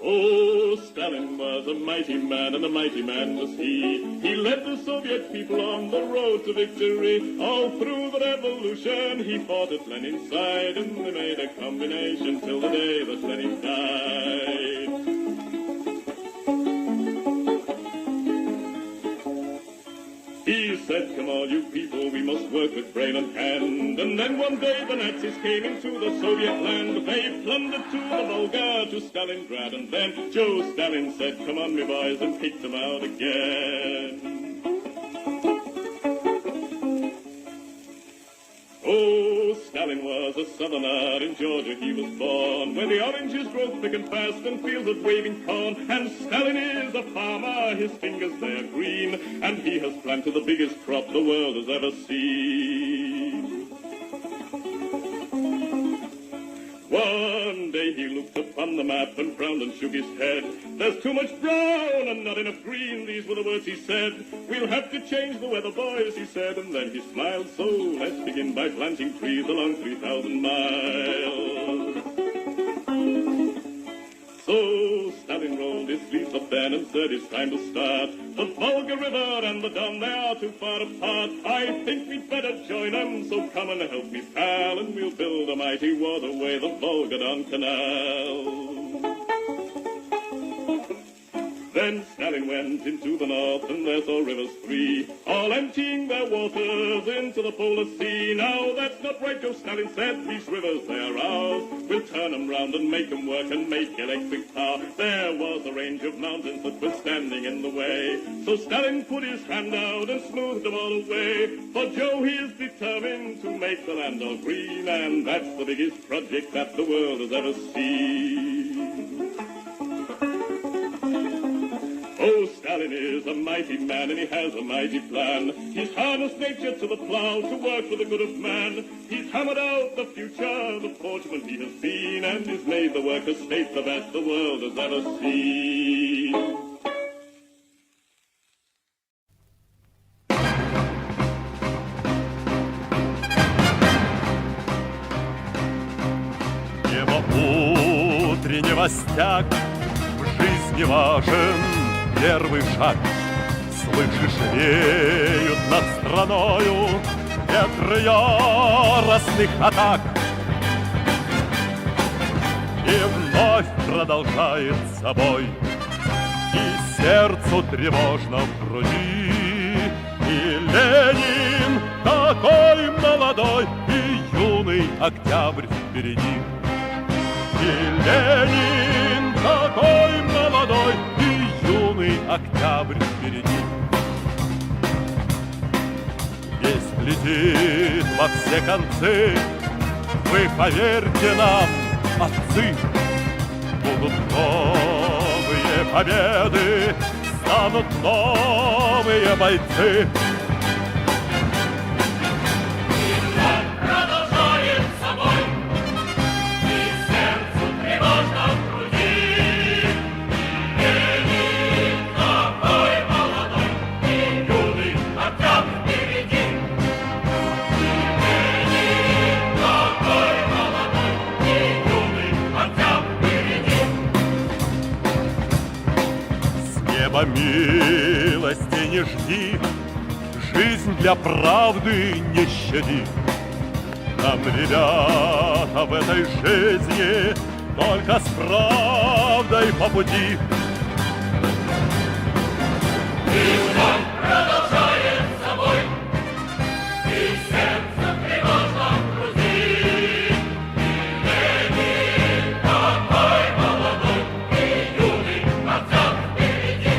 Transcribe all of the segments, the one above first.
Oh, Stalin was a mighty man, and a mighty man was he. He led the Soviet people on the road to victory. All through the revolution, he fought at Lenin's side, and they made a combination till the day that Lenin died. He said, come on, you people, we must work with brain and hand. And then one day the Nazis came into the Soviet land. They plundered to the Volga, to Stalingrad. And then Joe Stalin said, come on, me boys, and kicked them out again. Oh, Stalin was a southerner, in Georgia he was born, where the oranges grow thick and fast and fields of waving corn. And Stalin is a farmer, his fingers they are green, and he has planted the biggest crop the world has ever seen. One day he looked upon the map and frowned and shook his head. There's too much brown and not enough green, these were the words he said. We'll have to change the weather, boys, he said, and then he smiled. So let's begin by planting trees along 3,000 miles. So Stalin rolled his sleeves up then and said it's time to start. The Volga River and the Don, they are too far apart. I think we'd better join them, so come and help me, pal, and we'll build a mighty waterway, the Volga-Don Canal. Then Stalin went into the north, and there saw rivers three, all emptying their waters into the polar sea. Now that's not right, Joe Stalin said, these rivers, they are ours. We'll turn them round and make them work and make electric power. There was a range of mountains that were standing in the way, so Stalin put his hand out and smoothed them all away. For Joe, he is determined to make the land all green, and that's the biggest project that the world has ever seen. Oh, Stalin is a mighty man, and he has a mighty plan. He's harnessed nature to the plow to work for the good of man. He's hammered out the future, the fortune he has seen, and he's made the worker state the best the world has ever seen. Его утреннего стяг в жизни важен первый шаг. Слышишь, веют над страною ветры яростных атак. И вновь продолжает собой, и сердцу тревожно в груди. И Ленин такой молодой, и юный октябрь впереди. И Ленин такой молодой, и юный октябрь впереди. Весть летит во все концы, вы поверьте нам, отцы. Будут новые победы, станут новые бойцы. Милости не жди, жизнь для правды не щади. Нам, ребята, в этой жизни только с правдой по пути. И вновь продолжает собой, и сердце тревожно в груди. И Ленин такой молодой, и юный октябрь впереди.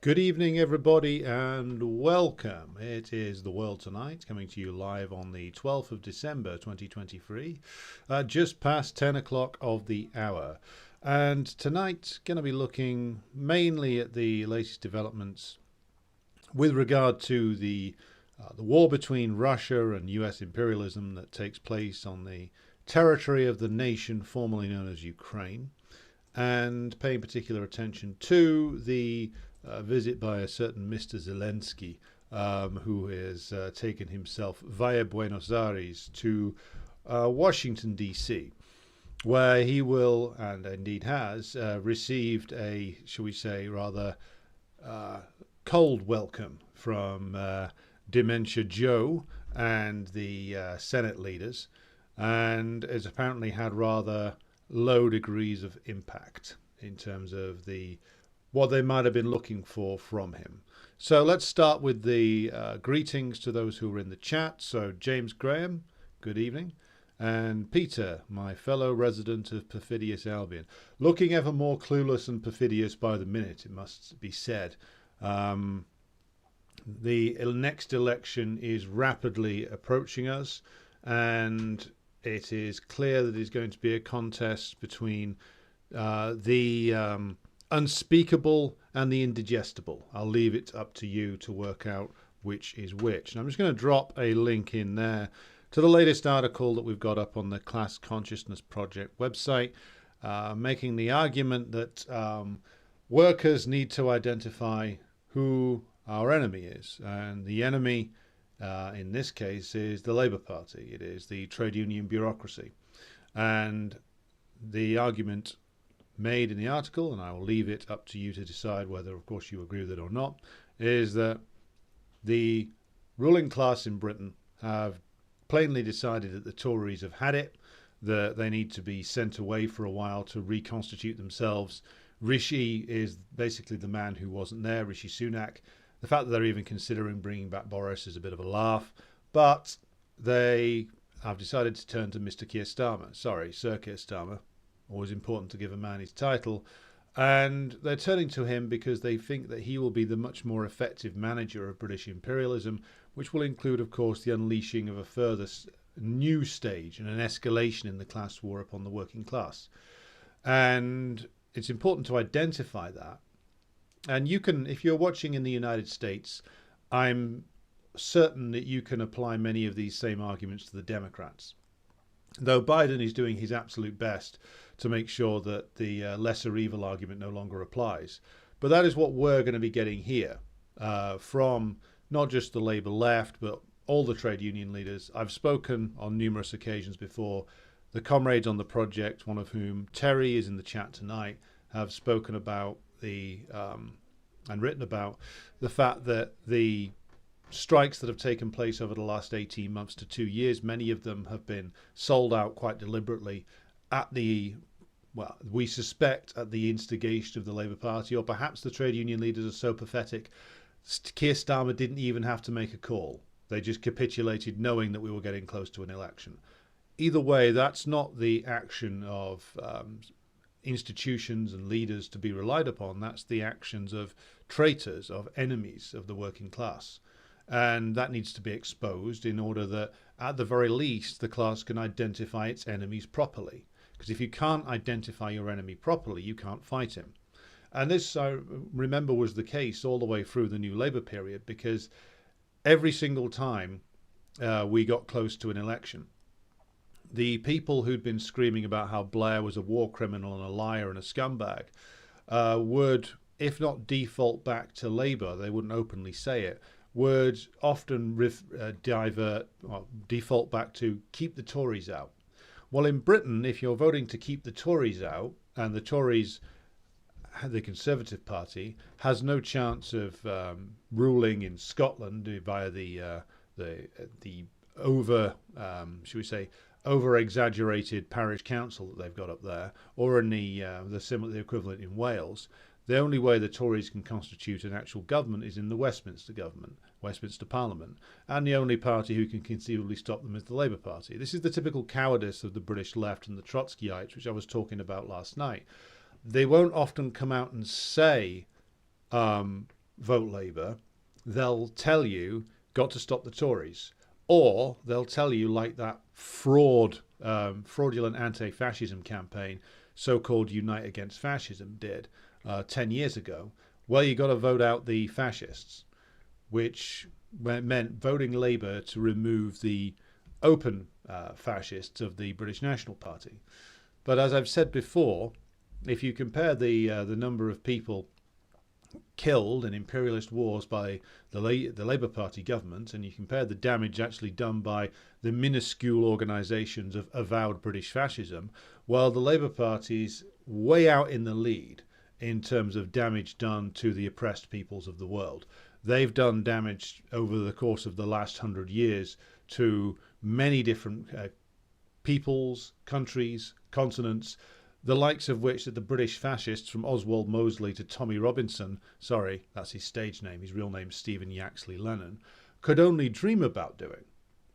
Good evening, everybody, and welcome. It is The World Tonight, coming to you live on the 12th of December 2023, just past 10 o'clock of the hour. And tonight, going to be looking mainly at the latest developments with regard to the war between Russia and US imperialism that takes place on the territory of the nation formerly known as Ukraine, and paying particular attention to the visit by a certain Mr. Zelensky, who has taken himself via Buenos Aires to Washington, D.C., where he will, and indeed has, received a, shall we say, rather cold welcome from Dementia Joe and the Senate leaders, and has apparently had rather low degrees of impact in terms of what they might have been looking for from him. So let's start with the greetings to those who are in the chat. So James Graham, good evening. And Peter, my fellow resident of perfidious Albion, looking ever more clueless and perfidious by the minute, it must be said. The next election is rapidly approaching us, and it is clear that it's going to be a contest between the unspeakable and the indigestible. I'll leave it up to you to work out which is which. And I'm just going to drop a link in there to the latest article that we've got up on the Class Consciousness Project website, making the argument that workers need to identify who our enemy is. And the enemy, in this case, is the Labour Party. It is the trade union bureaucracy. And the argument made in the article, and I will leave it up to you to decide whether, of course, you agree with it or not, is that the ruling class in Britain have plainly decided that the Tories have had it, that they need to be sent away for a while to reconstitute themselves. Rishi is basically the man who wasn't there, Rishi Sunak. The fact that they're even considering bringing back Boris is a bit of a laugh, but they have decided to turn to Mr. Keir Starmer. Sorry, Sir Keir Starmer. Always important to give a man his title. And they're turning to him because they think that he will be the much more effective manager of British imperialism, which will include, of course, the unleashing of a further new stage and an escalation in the class war upon the working class. And it's important to identify that. And you can, if you're watching in the United States, I'm certain that you can apply many of these same arguments to the Democrats. Though Biden is doing his absolute best to make sure that the lesser evil argument no longer applies. But that is what we're going to be getting here from not just the Labour left, but all the trade union leaders. I've spoken on numerous occasions before. The comrades on the project, one of whom, Terry, is in the chat tonight, have spoken about and written about the fact that the strikes that have taken place over the last 18 months to 2 years, many of them have been sold out quite deliberately at we suspect at the instigation of the Labour Party, or perhaps the trade union leaders are so pathetic, Keir Starmer didn't even have to make a call. They just capitulated knowing that we were getting close to an election. Either way, that's not the action of institutions and leaders to be relied upon. That's the actions of traitors, of enemies of the working class. And that needs to be exposed in order that, at the very least, the class can identify its enemies properly. Because if you can't identify your enemy properly, you can't fight him. And this, I remember, was the case all the way through the New Labour period, because every single time we got close to an election, the people who'd been screaming about how Blair was a war criminal and a liar and a scumbag would, if not default back to Labour, they wouldn't openly say it, would often default back to keep the Tories out. Well, in Britain, if you're voting to keep the Tories out, and the Tories, the Conservative Party, has no chance of ruling in Scotland via the over-exaggerated parish council that they've got up there, or in the equivalent in Wales, the only way the Tories can constitute an actual government is in the Westminster government, Westminster Parliament, and the only party who can conceivably stop them is the Labour Party. This is the typical cowardice of the British left and the Trotskyites, which I was talking about last night. They won't often come out and say vote Labour, they'll tell you, got to stop the Tories. Or they'll tell you, like that fraudulent anti-fascism campaign, so-called Unite Against Fascism did 10 years ago, well, you got to vote out the fascists, which meant voting Labour to remove the open fascists of the British National Party. But as I've said before, if you compare the number of people killed in imperialist wars by the Labour Party government, and you compare the damage actually done by the minuscule organisations of avowed British fascism, well, the Labour Party's way out in the lead in terms of damage done to the oppressed peoples of the world. They've done damage over the course of the last 100 years to many different peoples, countries, continents, the likes of which that the British fascists, from Oswald Mosley to Tommy Robinson, sorry, that's his stage name, his real name's Stephen Yaxley Lennon, could only dream about doing.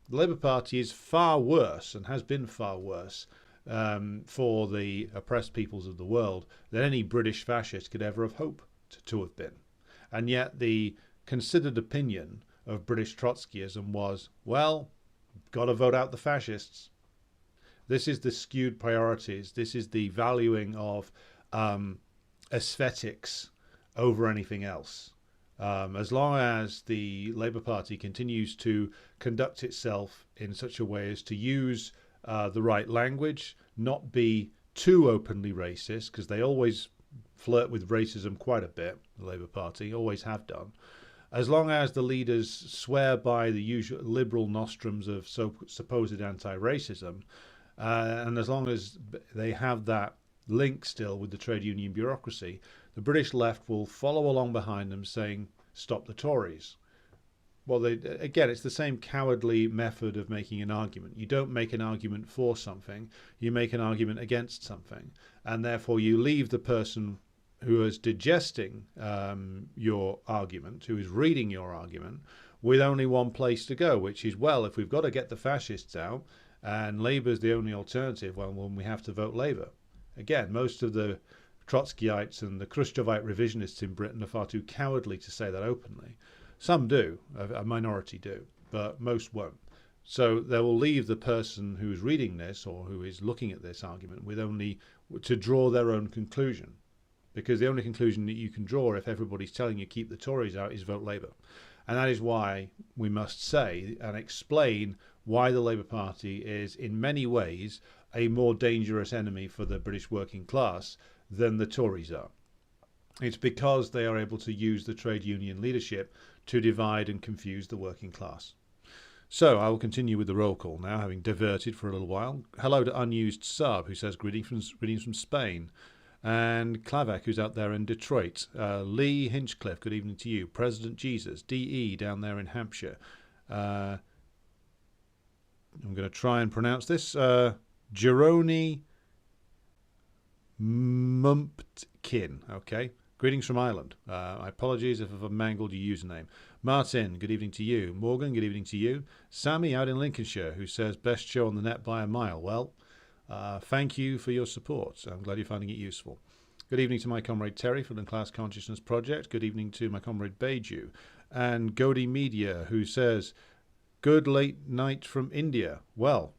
The Labour Party is far worse, and has been far worse, for the oppressed peoples of the world than any British fascist could ever have hoped to have been. And yet the considered opinion of British Trotskyism was, well, got to vote out the fascists. This is the skewed priorities. This is the valuing of aesthetics over anything else. As long as the Labour Party continues to conduct itself in such a way as to use the right language, not be too openly racist, because they always flirt with racism quite a bit, the Labour Party, always have done. As long as the leaders swear by the usual liberal nostrums of supposed anti-racism, and as long as they have that link still with the trade union bureaucracy, the British left will follow along behind them saying, stop the Tories. Well, again, it's the same cowardly method of making an argument. You don't make an argument for something, you make an argument against something. And therefore you leave the person who is digesting your argument, who is reading your argument, with only one place to go, which is, well, if we've got to get the fascists out, and Labour's the only alternative, well, when we have to vote Labour. Again, most of the Trotskyites and the Khrushchevite revisionists in Britain are far too cowardly to say that openly. Some do, a minority do, but most won't. So they will leave the person who's reading this or who is looking at this argument with only to draw their own conclusion. Because the only conclusion that you can draw if everybody's telling you keep the Tories out is vote Labour. And that is why we must say and explain why the Labour Party is in many ways a more dangerous enemy for the British working class than the Tories are. It's because they are able to use the trade union leadership to divide and confuse the working class. So I will continue with the roll call now, having diverted for a little while. Hello to Unused Sub, who says greetings from Spain. And Klavek, who's out there in Detroit. Lee Hinchcliffe, good evening to you. President Jesus, DE down there in Hampshire. I'm going to try and pronounce this. Jeroni Mumpkin. Okay. Greetings from Ireland. I apologize if I've mangled your username. Martin, good evening to you. Morgan, good evening to you. Sammy out in Lincolnshire, who says best show on the net by a mile. Well, thank you for your support. I'm glad you're finding it useful. Good evening to my comrade Terry from the Class Consciousness Project. Good evening to my comrade Beju. And Godi Media, who says, good late night from India. Well,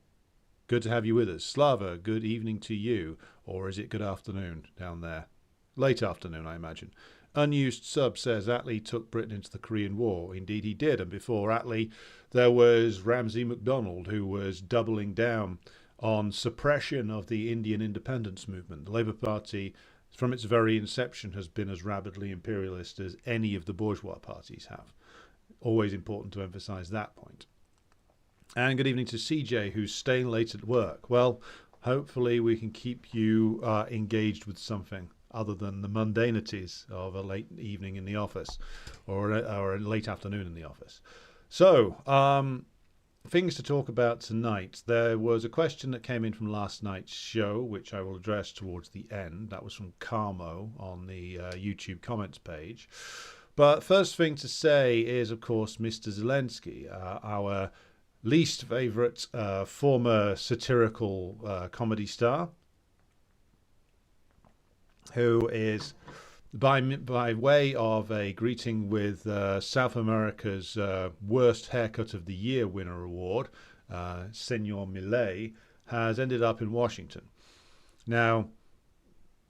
good to have you with us. Slava, good evening to you. Or is it good afternoon down there? Late afternoon, I imagine. Unused Sub says Attlee took Britain into the Korean War. Indeed he did. And before Attlee, there was Ramsay MacDonald, who was doubling down on suppression of the Indian independence movement. The Labour Party, from its very inception, has been as rabidly imperialist as any of the bourgeois parties have. Always important to emphasise that point. And good evening to CJ, who's staying late at work. Well, hopefully we can keep you engaged with something other than the mundanities of a late evening in the office or a late afternoon in the office. So, things to talk about tonight. There was a question that came in from last night's show, which I will address towards the end. That was from Carmo on the YouTube comments page. But first thing to say is, of course, Mr. Zelensky, our least favourite former satirical comedy star, who is by way of a greeting with South America's Worst Haircut of the Year winner award, Senor Milei, has ended up in Washington. Now,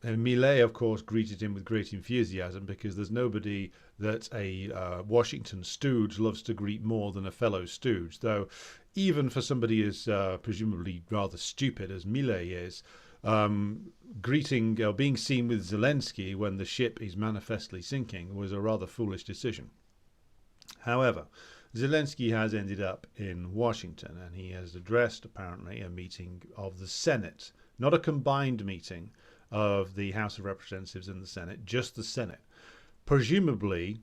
Milei, of course, greeted him with great enthusiasm, because there's nobody that a Washington stooge loves to greet more than a fellow stooge. Though, even for somebody as presumably rather stupid as Milei is, greeting or being seen with Zelensky when the ship is manifestly sinking was a rather foolish decision. However, Zelensky has ended up in Washington, and he has addressed, apparently, a meeting of the Senate, not a combined meeting of the House of Representatives and the Senate, just the Senate. Presumably,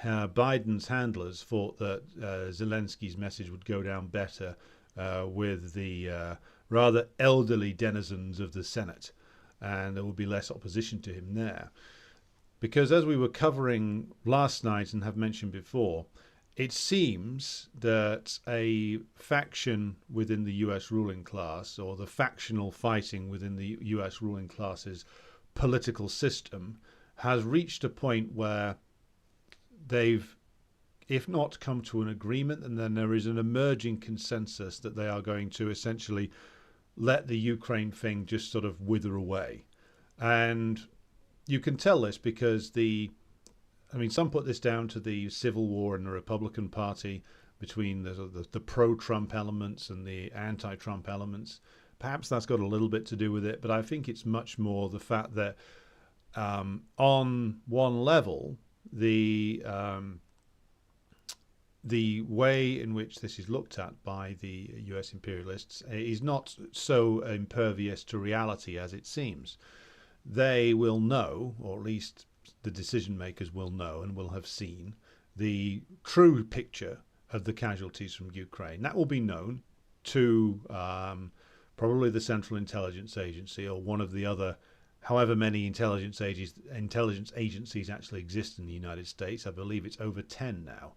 Biden's handlers thought that Zelensky's message would go down better with the rather elderly denizens of the Senate, and there would be less opposition to him there. Because as we were covering last night and have mentioned before, it seems that a faction within the US ruling class, or the factional fighting within the US ruling class's political system, has reached a point where they've, if not come to an agreement, and then there is an emerging consensus that they are going to essentially let the Ukraine thing just sort of wither away. And you can tell this because some put this down to the civil war in the Republican Party between the pro-Trump elements and the anti-Trump elements. Perhaps that's got a little bit to do with it, but I think it's much more the fact that on one level, the way in which this is looked at by the US imperialists is not so impervious to reality as it seems. They will know, or at least the decision makers will know and will have seen, the true picture of the casualties from Ukraine. That will be known to probably the Central Intelligence Agency, or one of the other, however many intelligence agencies actually exist in the United States. I believe it's over 10 now.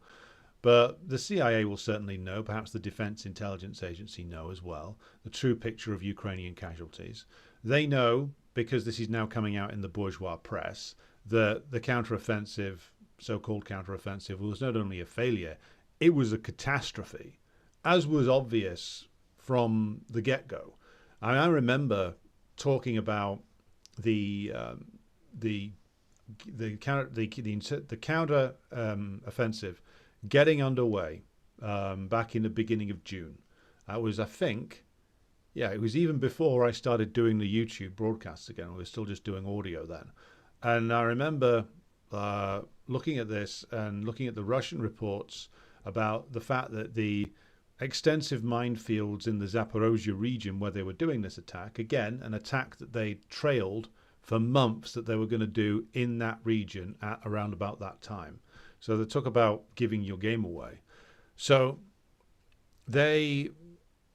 But the CIA will certainly know, perhaps the Defense Intelligence Agency know as well, the true picture of Ukrainian casualties. They know, because this is now coming out in the bourgeois press, that the counteroffensive, so-called counteroffensive, was not only a failure, it was a catastrophe, as was obvious from the get-go. I remember talking about the counter offensive getting underway back in the beginning of June. That was, I think, it was even before I started doing the YouTube broadcasts again. We were still just doing audio then. And I remember looking at this and looking at the Russian reports about the fact that the extensive minefields in the Zaporozhye region where they were doing this attack, again, an attack that they trailed for months that they were going to do in that region at around about that time. So they talk about giving your game away. So it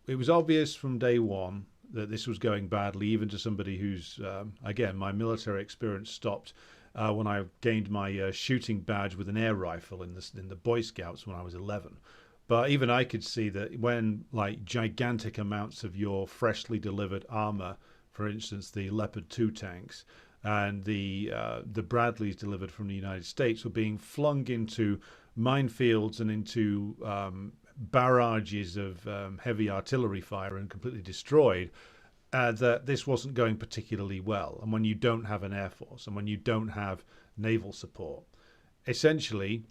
was obvious from day one that this was going badly, even to somebody who's, again, my military experience stopped when I gained my shooting badge with an air rifle in the Boy Scouts when I was 11. But even I could see that when gigantic amounts of your freshly delivered armor, for instance, the Leopard 2 tanks and the Bradleys delivered from the United States, were being flung into minefields and into barrages of heavy artillery fire and completely destroyed, that this wasn't going particularly well. And when you don't have an air force and when you don't have naval support, essentially,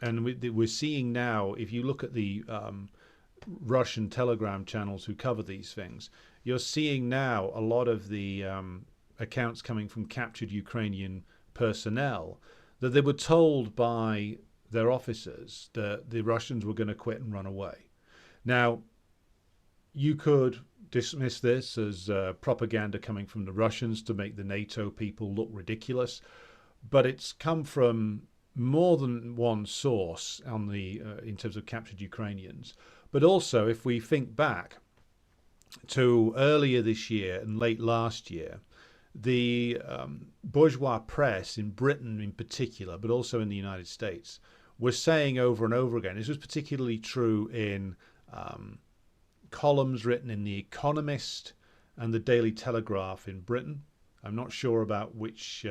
and we're seeing now, if you look at the Russian Telegram channels who cover these things, you're seeing now a lot of the accounts coming from captured Ukrainian personnel that they were told by their officers that the Russians were going to quit and run away. Now, you could dismiss this as propaganda coming from the Russians to make the NATO people look ridiculous, but it's come from more than one source on the in terms of captured Ukrainians. But also, if we think back to earlier this year and late last year, the bourgeois press in Britain in particular, but also in the United States, was saying over and over again, this was particularly true in columns written in The Economist and the Daily Telegraph in Britain. I'm not sure about which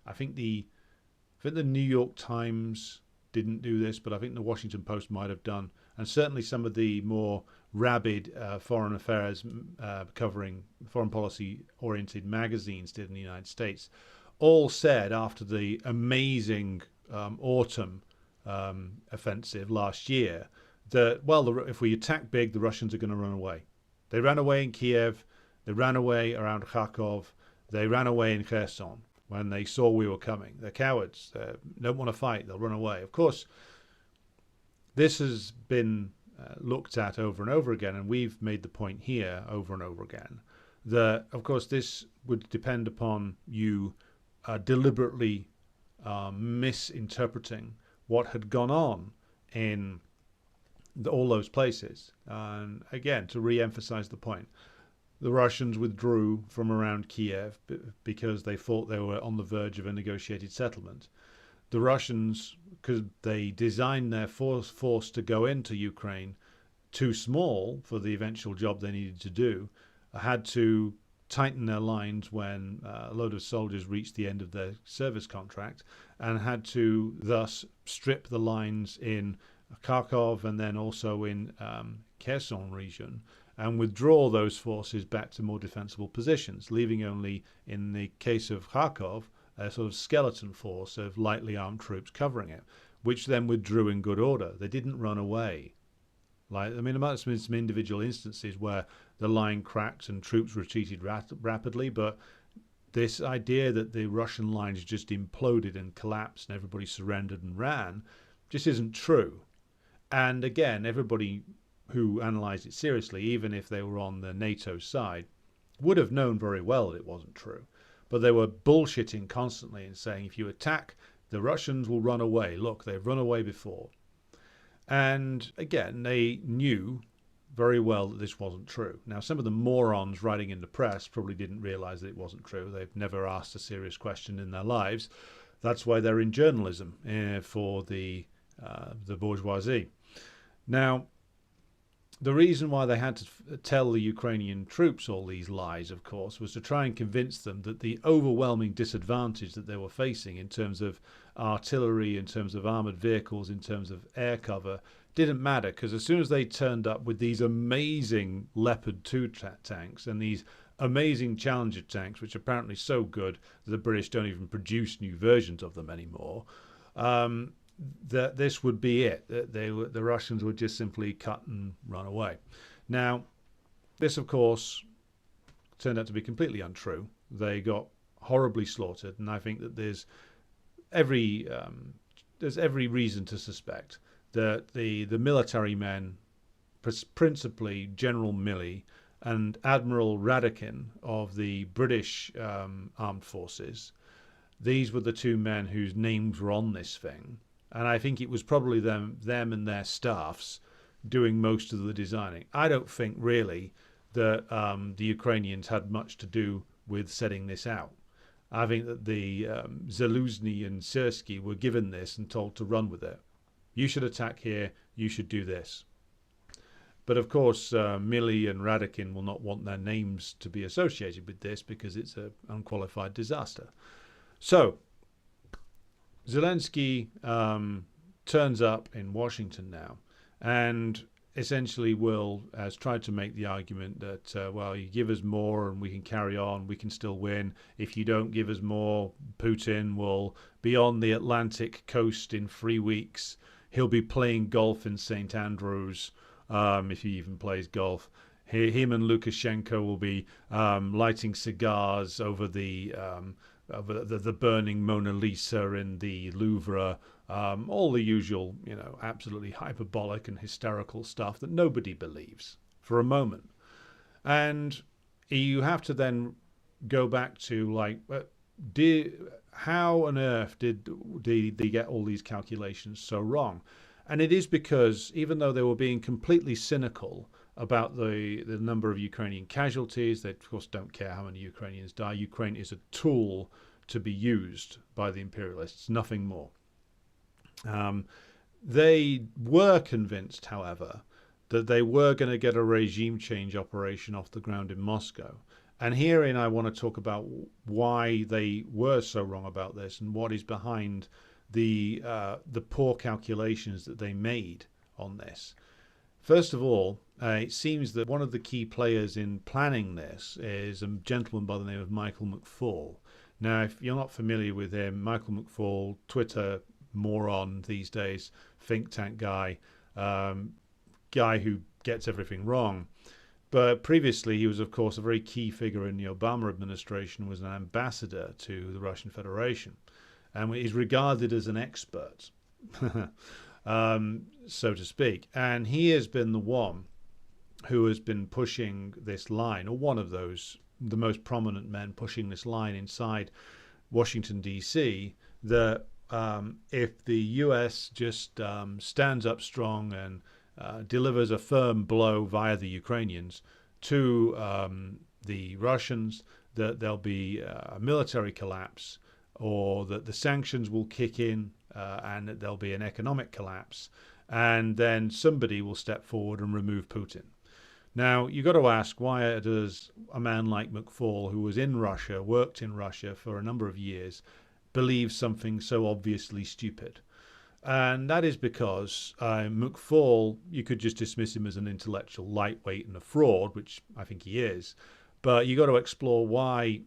I think the New York Times didn't do this, but I think the Washington Post might have done, and certainly some of the more rabid foreign affairs covering foreign policy oriented magazines did in the United States, all said after the amazing autumn offensive last year that, well, if we attack big, the Russians are going to run away. They ran away in Kiev, they ran away around Kharkov, they ran away in Kherson when they saw we were coming. They're cowards. They don't want to fight. They'll run away. Of course, this has been looked at over and over again, and we've made the point here over and over again that, of course, this would depend upon you deliberately misinterpreting what had gone on in all those places. And again, to re-emphasize the point, the Russians withdrew from around Kiev because they thought they were on the verge of a negotiated settlement. The Russians, because they designed their force to go into Ukraine too small for the eventual job they needed to do, had to tighten their lines when a load of soldiers reached the end of their service contract, and had to thus strip the lines in Kharkov and then also in Kherson region and withdraw those forces back to more defensible positions, leaving only, in the case of Kharkov, a sort of skeleton force of lightly armed troops covering it, which then withdrew in good order. They didn't run away. There might have been some individual instances where the line cracked and troops retreated rapidly, but this idea that the Russian lines just imploded and collapsed and everybody surrendered and ran just isn't true. And again, everybody who analysed it seriously, even if they were on the NATO side, would have known very well that it wasn't true. But they were bullshitting constantly and saying, if you attack, the Russians will run away. Look, they've run away before. And again, they knew very well that this wasn't true. Now, some of the morons writing in the press probably didn't realise that it wasn't true. They've never asked a serious question in their lives. That's why they're in journalism, for the bourgeoisie. Now, the reason why they had to tell the Ukrainian troops all these lies, of course, was to try and convince them that the overwhelming disadvantage that they were facing in terms of artillery, in terms of armoured vehicles, in terms of air cover, didn't matter, because as soon as they turned up with these amazing Leopard 2 tanks and these amazing Challenger tanks, which are apparently so good that the British don't even produce new versions of them anymore, that this would be it. That the Russians would just simply cut and run away. Now, this, of course, turned out to be completely untrue. They got horribly slaughtered, and I think that there's every reason to suspect that the military men, principally General Milley and Admiral Radakin of the British armed forces, these were the two men whose names were on this thing. And I think it was probably them and their staffs doing most of the designing. I don't think really that the Ukrainians had much to do with setting this out. I think that the Zelensky and Sersky were given this and told to run with it. You should attack here, you should do this. But of course, Milley and Radakin will not want their names to be associated with this because it's an unqualified disaster. So, Zelensky turns up in Washington now and essentially has tried to make the argument that, well, you give us more and we can carry on, we can still win. If you don't give us more, Putin will be on the Atlantic coast in 3 weeks. He'll be playing golf in St. Andrews, if he even plays golf. Him and Lukashenko will be lighting cigars over the burning Mona Lisa in the Louvre, all the usual, absolutely hyperbolic and hysterical stuff that nobody believes for a moment. And you have to then go back to how on earth did they get all these calculations so wrong? And it is because even though they were being completely cynical about the number of Ukrainian casualties, they of course don't care how many Ukrainians die. Ukraine is a tool to be used by the imperialists, nothing more. They were convinced, however, that they were going to get a regime change operation off the ground in Moscow. And herein I want to talk about why they were so wrong about this and what is behind the poor calculations that they made on this. First of all, it seems that one of the key players in planning this is a gentleman by the name of Michael McFaul. Now, if you're not familiar with him, Michael McFaul, Twitter moron these days, think tank guy, guy who gets everything wrong. But previously, he was, of course, a very key figure in the Obama administration, was an ambassador to the Russian Federation, and is regarded as an expert, so to speak. And he has been the one who has been pushing this line, or one of those, the most prominent men pushing this line inside Washington, D.C., that if the U.S. just stands up strong and delivers a firm blow via the Ukrainians to the Russians, that there'll be a military collapse, or that the sanctions will kick in and that there'll be an economic collapse, and then somebody will step forward and remove Putin. Now, you've got to ask, why does a man like McFaul, who was in Russia, worked in Russia for a number of years, believe something so obviously stupid? And that is because McFaul, you could just dismiss him as an intellectual lightweight and a fraud, which I think he is. But you got to explore why,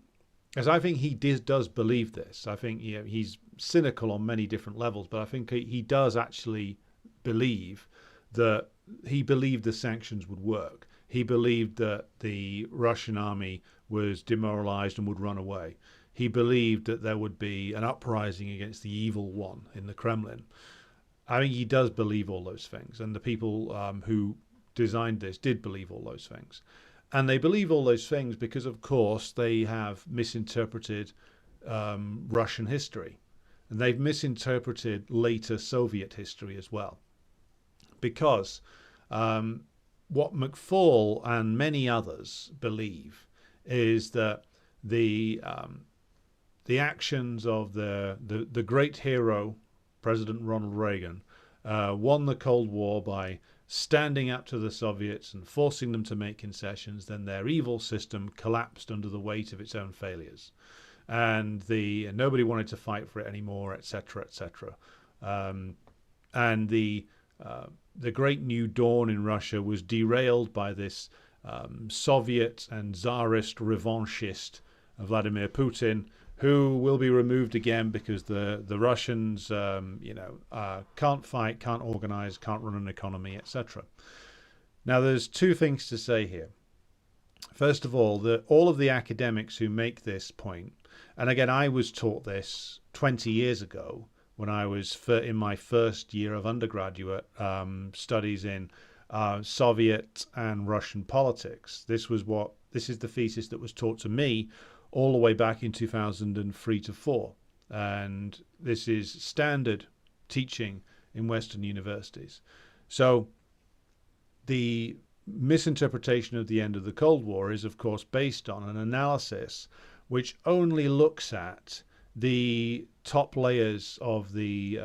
as I think he does believe this. I think he's cynical on many different levels, but I think he does actually believe that he believed the sanctions would work. He believed that the Russian army was demoralized and would run away. He believed that there would be an uprising against the evil one in the Kremlin. I think he does believe all those things, and the people who designed this did believe all those things. And they believe all those things because, of course, they have misinterpreted Russian history. And they've misinterpreted later Soviet history as well. Because what McFaul and many others believe is that the actions of the great hero, President Ronald Reagan, won the Cold War by standing up to the Soviets and forcing them to make concessions. Then their evil system collapsed under the weight of its own failures, and nobody wanted to fight for it anymore, etc., etc. And the great new dawn in Russia was derailed by this Soviet and Tsarist revanchist Vladimir Putin, who will be removed again because the Russians, can't fight, can't organize, can't run an economy, etc. Now, there's two things to say here. First of all, that all of the academics who make this point, and again, I was taught this 20 years ago when I was in my first year of undergraduate studies in Soviet and Russian politics. This is the thesis that was taught to me all the way back in 2003 to 4. And this is standard teaching in Western universities. So the misinterpretation of the end of the Cold War is, of course, based on an analysis which only looks at the top layers of the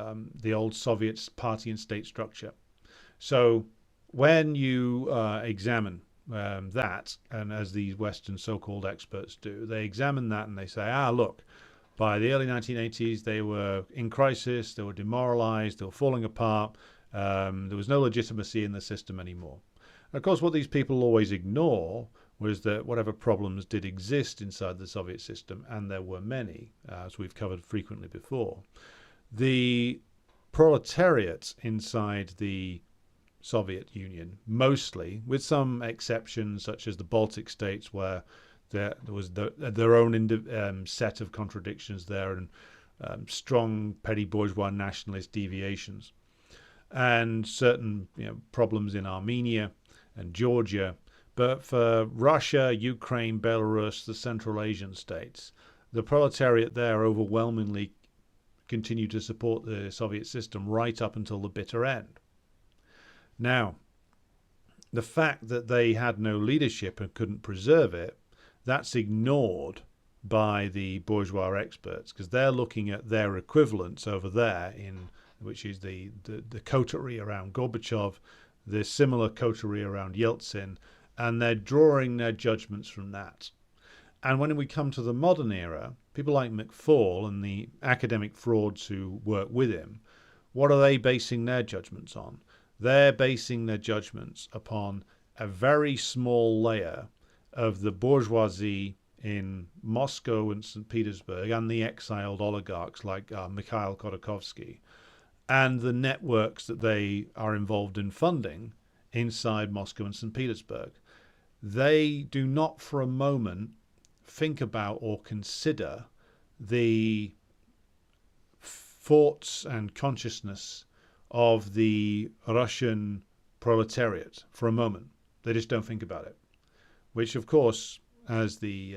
old Soviet party and state structure. So when you examine that, and as these Western so-called experts do, they examine that and they say, look, by the early 1980s, they were in crisis, they were demoralized, they were falling apart, there was no legitimacy in the system anymore. And of course, what these people always ignore was that whatever problems did exist inside the Soviet system, and there were many, as we've covered frequently before, the proletariat inside the Soviet Union, mostly, with some exceptions such as the Baltic states, where there was their own set of contradictions there and strong petty bourgeois nationalist deviations, and certain problems in Armenia and Georgia. But for Russia, Ukraine, Belarus, the Central Asian states, the proletariat there overwhelmingly continued to support the Soviet system right up until the bitter end. Now, the fact that they had no leadership and couldn't preserve it, that's ignored by the bourgeois experts, because they're looking at their equivalents over there, which is the coterie around Gorbachev, the similar coterie around Yeltsin, and they're drawing their judgments from that. And when we come to the modern era, people like McFaul and the academic frauds who work with him, what are they basing their judgments on? They're basing their judgments upon a very small layer of the bourgeoisie in Moscow and St. Petersburg and the exiled oligarchs like Mikhail Khodorkovsky and the networks that they are involved in funding inside Moscow and St. Petersburg. They do not for a moment think about or consider the thoughts and consciousness of the Russian proletariat for a moment. They just don't think about it, which of course, as the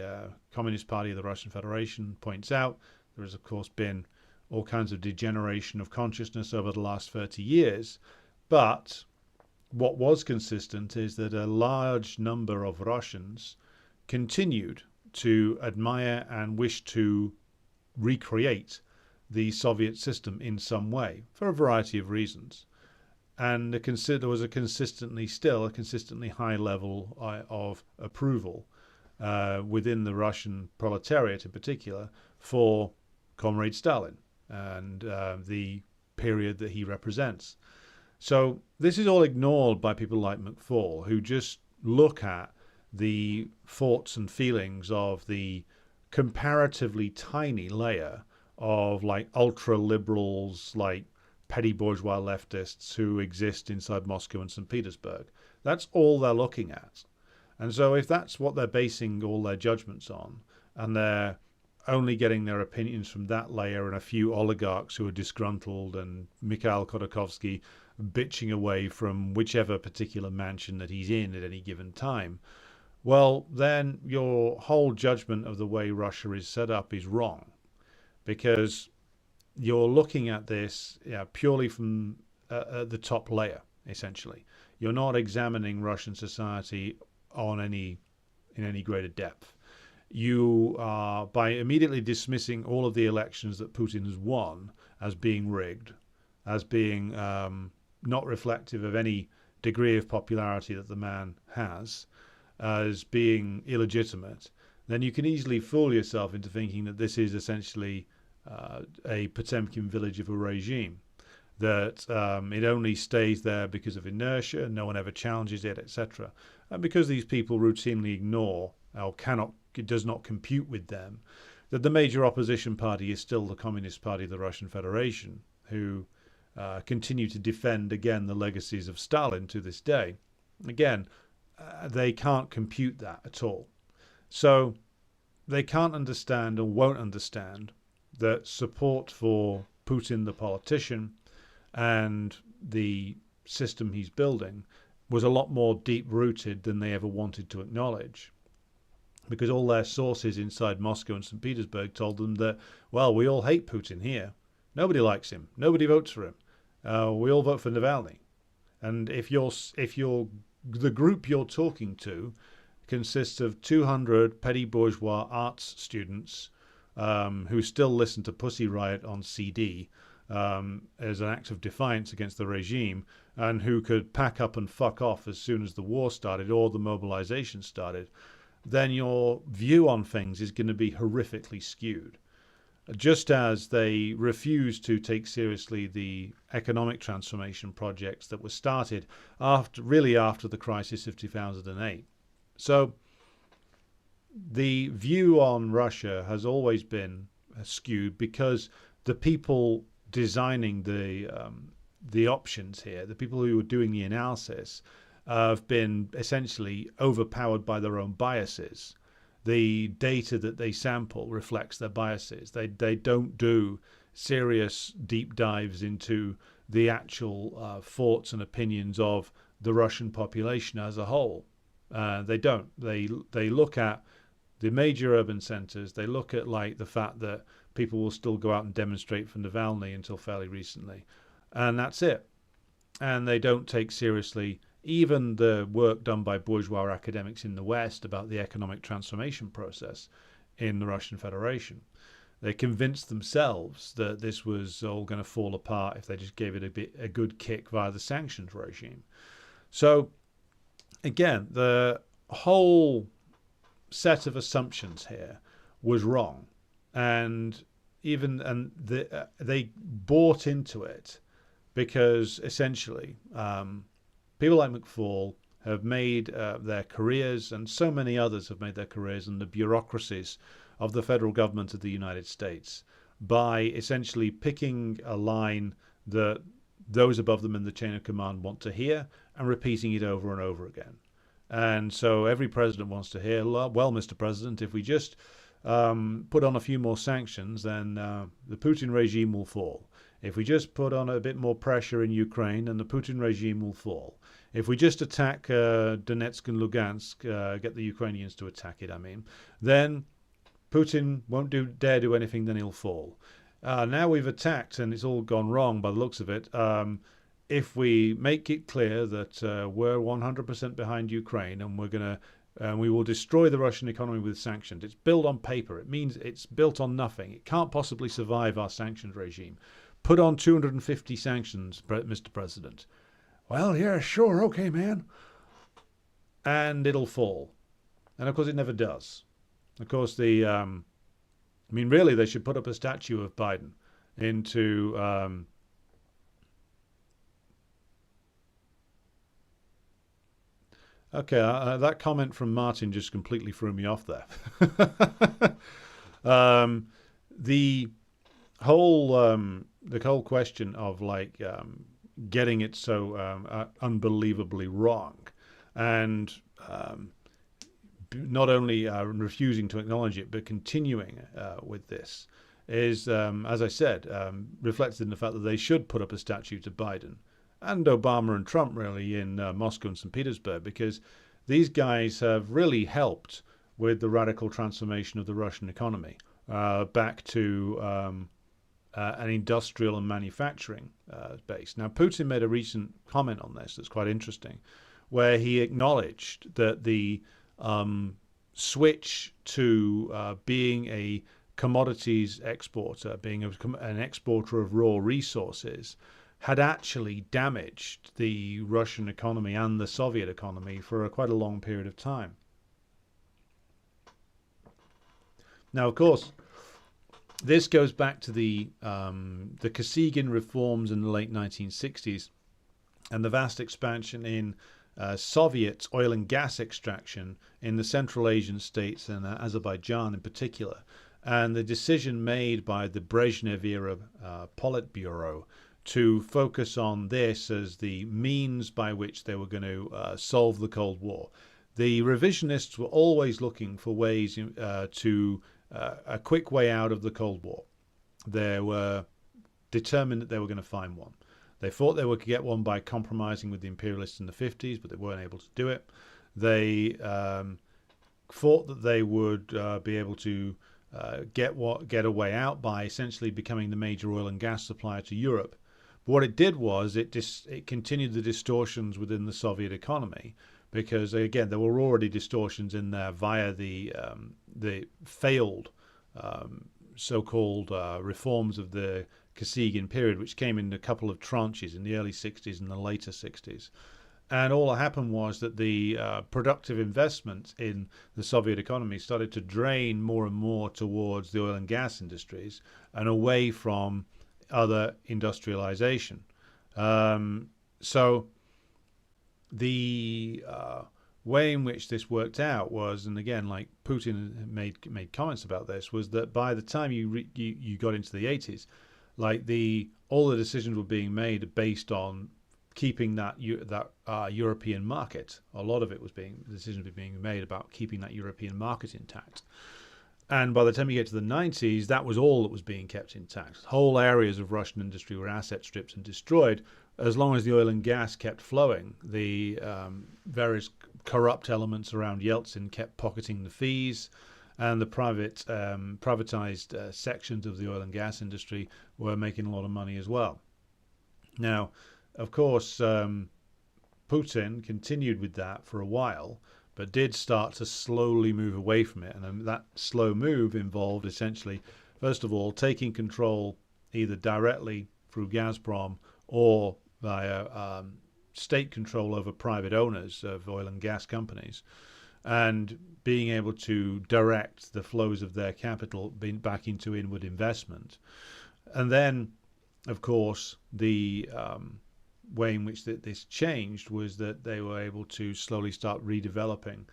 Communist Party of the Russian Federation points out, there has of course been all kinds of degeneration of consciousness over the last 30 years. But what was consistent is that a large number of Russians continued to admire and wish to recreate the Soviet system in some way for a variety of reasons. And there was a consistently high level of approval within the Russian proletariat in particular for Comrade Stalin and the period that he represents. So this is all ignored by people like McFaul, who just look at the thoughts and feelings of the comparatively tiny layer of like ultra liberals, like petty bourgeois leftists who exist inside Moscow and St. Petersburg. That's all they're looking at. And so if that's what they're basing all their judgments on, and they're only getting their opinions from that layer and a few oligarchs who are disgruntled and Mikhail Khodorkovsky bitching away from whichever particular mansion that he's in at any given time, well, then your whole judgment of the way Russia is set up is wrong, because you're looking at this purely from the top layer, essentially. You're not examining Russian society in any greater depth. You are, by immediately dismissing all of the elections that Putin has won as being rigged, as being not reflective of any degree of popularity that the man has, as being illegitimate, then you can easily fool yourself into thinking that this is essentially a Potemkin village of a regime, that it only stays there because of inertia, no one ever challenges it, etc. And because these people routinely ignore or it does not compute with them, that the major opposition party is still the Communist Party of the Russian Federation, who continue to defend, again, the legacies of Stalin to this day. Again, they can't compute that at all. So they can't understand or won't understand that support for Putin, the politician, and the system he's building was a lot more deep-rooted than they ever wanted to acknowledge. Because all their sources inside Moscow and St. Petersburg told them that, well, we all hate Putin here. Nobody likes him. Nobody votes for him. We all vote for Navalny. And if the group you're talking to consists of 200 petty bourgeois arts students who still listen to Pussy Riot on CD as an act of defiance against the regime, and who could pack up and fuck off as soon as the war started or the mobilization started, then your view on things is going to be horrifically skewed. Just as they refuse to take seriously the economic transformation projects that were started after the crisis of 2008. So the view on Russia has always been skewed because the people designing the options here, the people who are doing the analysis, have been essentially overpowered by their own biases. The data that they sample reflects their biases. They don't do serious deep dives into the actual thoughts and opinions of the Russian population as a whole. They don't. They look at the major urban centers. They look at like the fact that people will still go out and demonstrate for Navalny until fairly recently, and that's it. And they don't take seriously even the work done by bourgeois academics in the West about the economic transformation process in the Russian Federation. They convinced themselves that this was all going to fall apart if they just gave it a good kick via the sanctions regime. So, again, the whole set of assumptions here was wrong, and they bought into it because essentially people like McFaul have made their careers, and so many others have made their careers in the bureaucracies of the federal government of the United States by essentially picking a line that those above them in the chain of command want to hear and repeating it over and over again. And so every president wants to hear, well, Mr. President, if we just put on a few more sanctions, then the Putin regime will fall. If we just put on a bit more pressure in Ukraine, then the Putin regime will fall. If we just attack Donetsk and Lugansk, get the Ukrainians to attack it, then Putin won't dare do anything, then he'll fall. Now we've attacked and it's all gone wrong by the looks of it. If we make it clear that we're 100% behind Ukraine and we will destroy the Russian economy with sanctions. It's built on paper. It means it's built on nothing. It can't possibly survive our sanctions regime. Put on 250 sanctions, Mr. President. Well, yeah, sure, okay, man. And it'll fall. And of course, it never does. Of course, really, they should put up a statue of Biden into okay, that comment from Martin just completely threw me off there. The whole question of getting it so unbelievably wrong, and not only refusing to acknowledge it, but continuing with this is, as I said, reflected in the fact that they should put up a statue to Biden and Obama and Trump, really, in Moscow and St. Petersburg, because these guys have really helped with the radical transformation of the Russian economy back to an industrial and manufacturing base. Now, Putin made a recent comment on this that's quite interesting, where he acknowledged that the switch to being a commodities exporter, being an exporter of raw resources, had actually damaged the Russian economy and the Soviet economy for quite a long period of time. Now, of course, this goes back to the Kosygin reforms in the late 1960s and the vast expansion in Soviet oil and gas extraction in the Central Asian states and Azerbaijan in particular, and the decision made by the Brezhnev-era Politburo to focus on this as the means by which they were going to solve the Cold War. The revisionists were always looking for ways to a quick way out of the Cold War. They were determined that they were going to find one. They thought they would get one by compromising with the imperialists in the 50s, but they weren't able to do it. They thought that they would be able to get a way out by essentially becoming the major oil and gas supplier to Europe. But what it did was it continued the distortions within the Soviet economy, because again there were already distortions in there via the failed so-called reforms of the Kosygin period, which came in a couple of tranches in the early 60s and the later 60s. And all that happened was that the productive investment in the Soviet economy started to drain more and more towards the oil and gas industries and away from other industrialization. So the way in which this worked out was, and again, like Putin made comments about this, was that by the time you got into the 80s, all the decisions were being made based on keeping that European market. A lot of it was decisions were being made about keeping that European market intact. And by the time you get to the 90s, that was all that was being kept intact. Whole areas of Russian industry were asset stripped and destroyed. As long as the oil and gas kept flowing, the various corrupt elements around Yeltsin kept pocketing the fees, and the privatized sections of the oil and gas industry were making a lot of money as well. Now, of course, Putin continued with that for a while, but did start to slowly move away from it. And that slow move involved essentially, first of all, taking control either directly through Gazprom or via state control over private owners of oil and gas companies. and being able to direct the flows of their capital back into inward investment. And then, of course, the way in which this changed was that they were able to slowly start redeveloping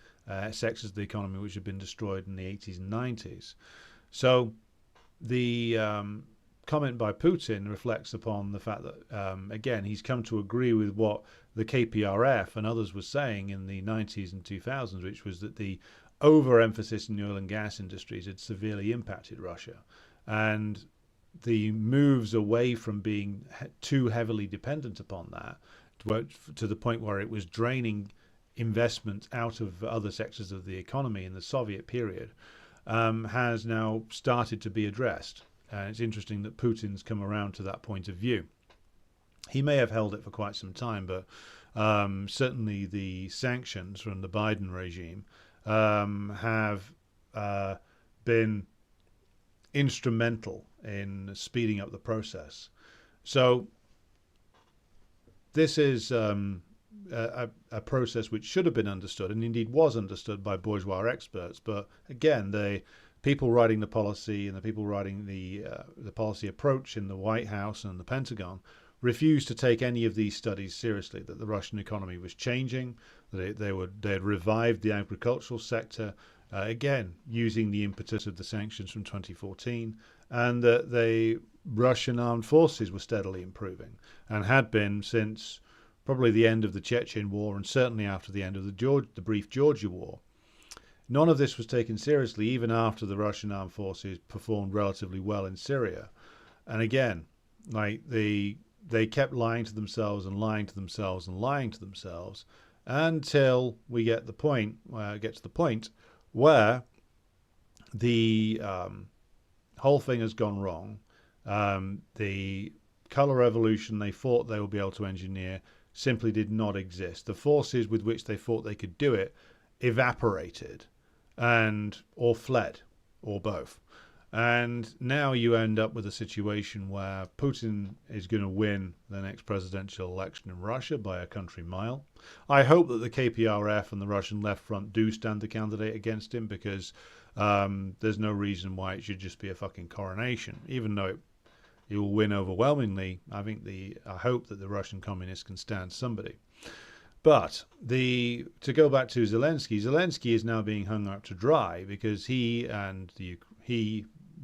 sectors of the economy which had been destroyed in the 80s and 90s. So the comment by Putin reflects upon the fact that, again, he's come to agree with what the KPRF and others were saying in the 90s and 2000s, which was that the overemphasis in the oil and gas industries had severely impacted Russia. And the moves away from being too heavily dependent upon that to the point where it was draining investment out of other sectors of the economy in the Soviet period has now started to be addressed. And it's interesting that Putin's come around to that point of view. He may have held it for quite some time, but certainly the sanctions from the Biden regime have been instrumental in speeding up the process. So this is a process which should have been understood, and indeed was understood by bourgeois experts. But again, the people writing the policy and the people writing the policy approach in the White House and the Pentagon refused to take any of these studies seriously, that the Russian economy was changing, that they had revived the agricultural sector, again, using the impetus of the sanctions from 2014, and that the Russian armed forces were steadily improving and had been since probably the end of the Chechen War and certainly after the end of the brief Georgia War. None of this was taken seriously, even after the Russian armed forces performed relatively well in Syria. And again, like they kept lying to themselves and lying to themselves and lying to themselves until we get to the point where the whole thing has gone wrong. The color revolution they thought they would be able to engineer simply did not exist. The forces with which they thought they could do it evaporated or fled, or both. And now you end up with a situation where Putin is going to win the next presidential election in Russia by a country mile. I hope that the KPRF and the Russian Left Front do stand the candidate against him, because there's no reason why it should just be a fucking coronation. Even though he will win overwhelmingly, I hope that the Russian communists can stand somebody. But to go back to Zelensky is now being hung up to dry, because he,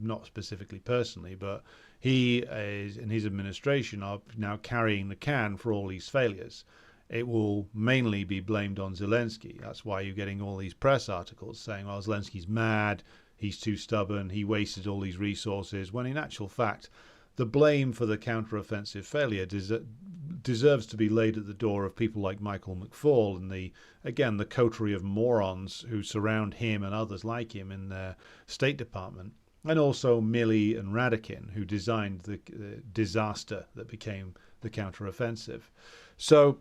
not specifically personally, but he is, and his administration are now carrying the can for all these failures. It will mainly be blamed on Zelensky. That's why you're getting all these press articles saying, well, Zelensky's mad, he's too stubborn, he wasted all these resources, when in actual fact, the blame for the counteroffensive failure deserves to be laid at the door of people like Michael McFaul and the coterie of morons who surround him and others like him in their State Department, and also Milley and Radikin, who designed the disaster that became the counteroffensive. So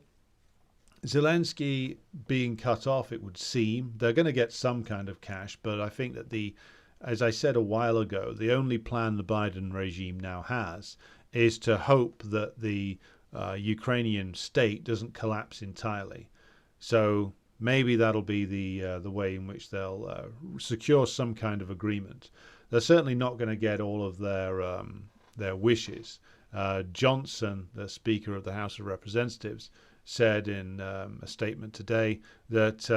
Zelensky being cut off, it would seem, they're going to get some kind of cash, but I think that as I said a while ago, the only plan the Biden regime now has is to hope that the Ukrainian state doesn't collapse entirely. So maybe that'll be the way in which they'll secure some kind of agreement. They're certainly not going to get all of their wishes. Johnson, the Speaker of the House of Representatives, said in a statement today that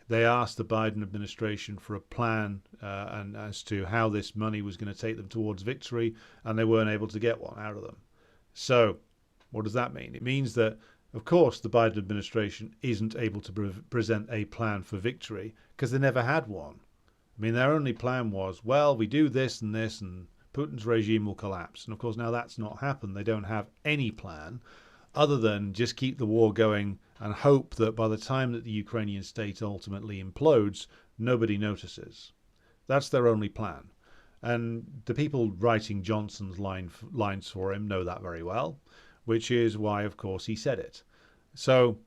they asked the Biden administration for a plan and as to how this money was going to take them towards victory, and they weren't able to get one out of them. So what does that mean? It means that, of course, the Biden administration isn't able to present a plan for victory because they never had one. I mean, their only plan was, well, we do this and this and Putin's regime will collapse. And of course, now that's not happened. They don't have any plan other than just keep the war going and hope that by the time that the Ukrainian state ultimately implodes, nobody notices. That's their only plan. And the people writing Johnson's lines for him know that very well, which is why, of course, he said it. So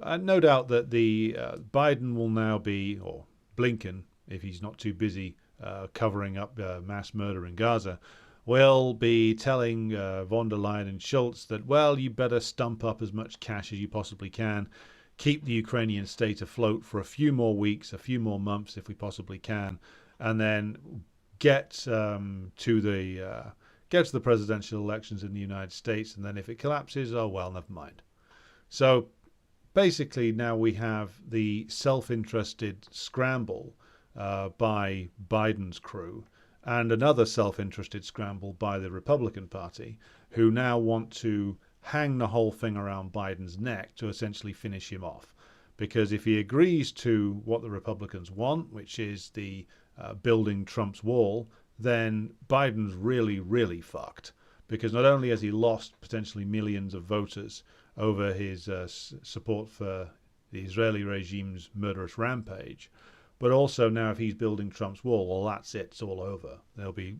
no doubt that the Biden will now be, or Blinken, if he's not too busy covering up mass murder in Gaza, will be telling von der Leyen and Schultz that, well, you better stump up as much cash as you possibly can. keep the Ukrainian state afloat for a few more weeks, a few more months, if we possibly can, and then get to the presidential elections in the United States. And then if it collapses, oh well, never mind. So basically, now we have the self-interested scramble by Biden's crew, and another self-interested scramble by the Republican Party, who now want to hang the whole thing around Biden's neck to essentially finish him off. Because if he agrees to what the Republicans want, which is the building Trump's wall, then Biden's really, really fucked. Because not only has he lost potentially millions of voters over his support for the Israeli regime's murderous rampage, but also now if he's building Trump's wall, well, that's it. It's all over. There'll be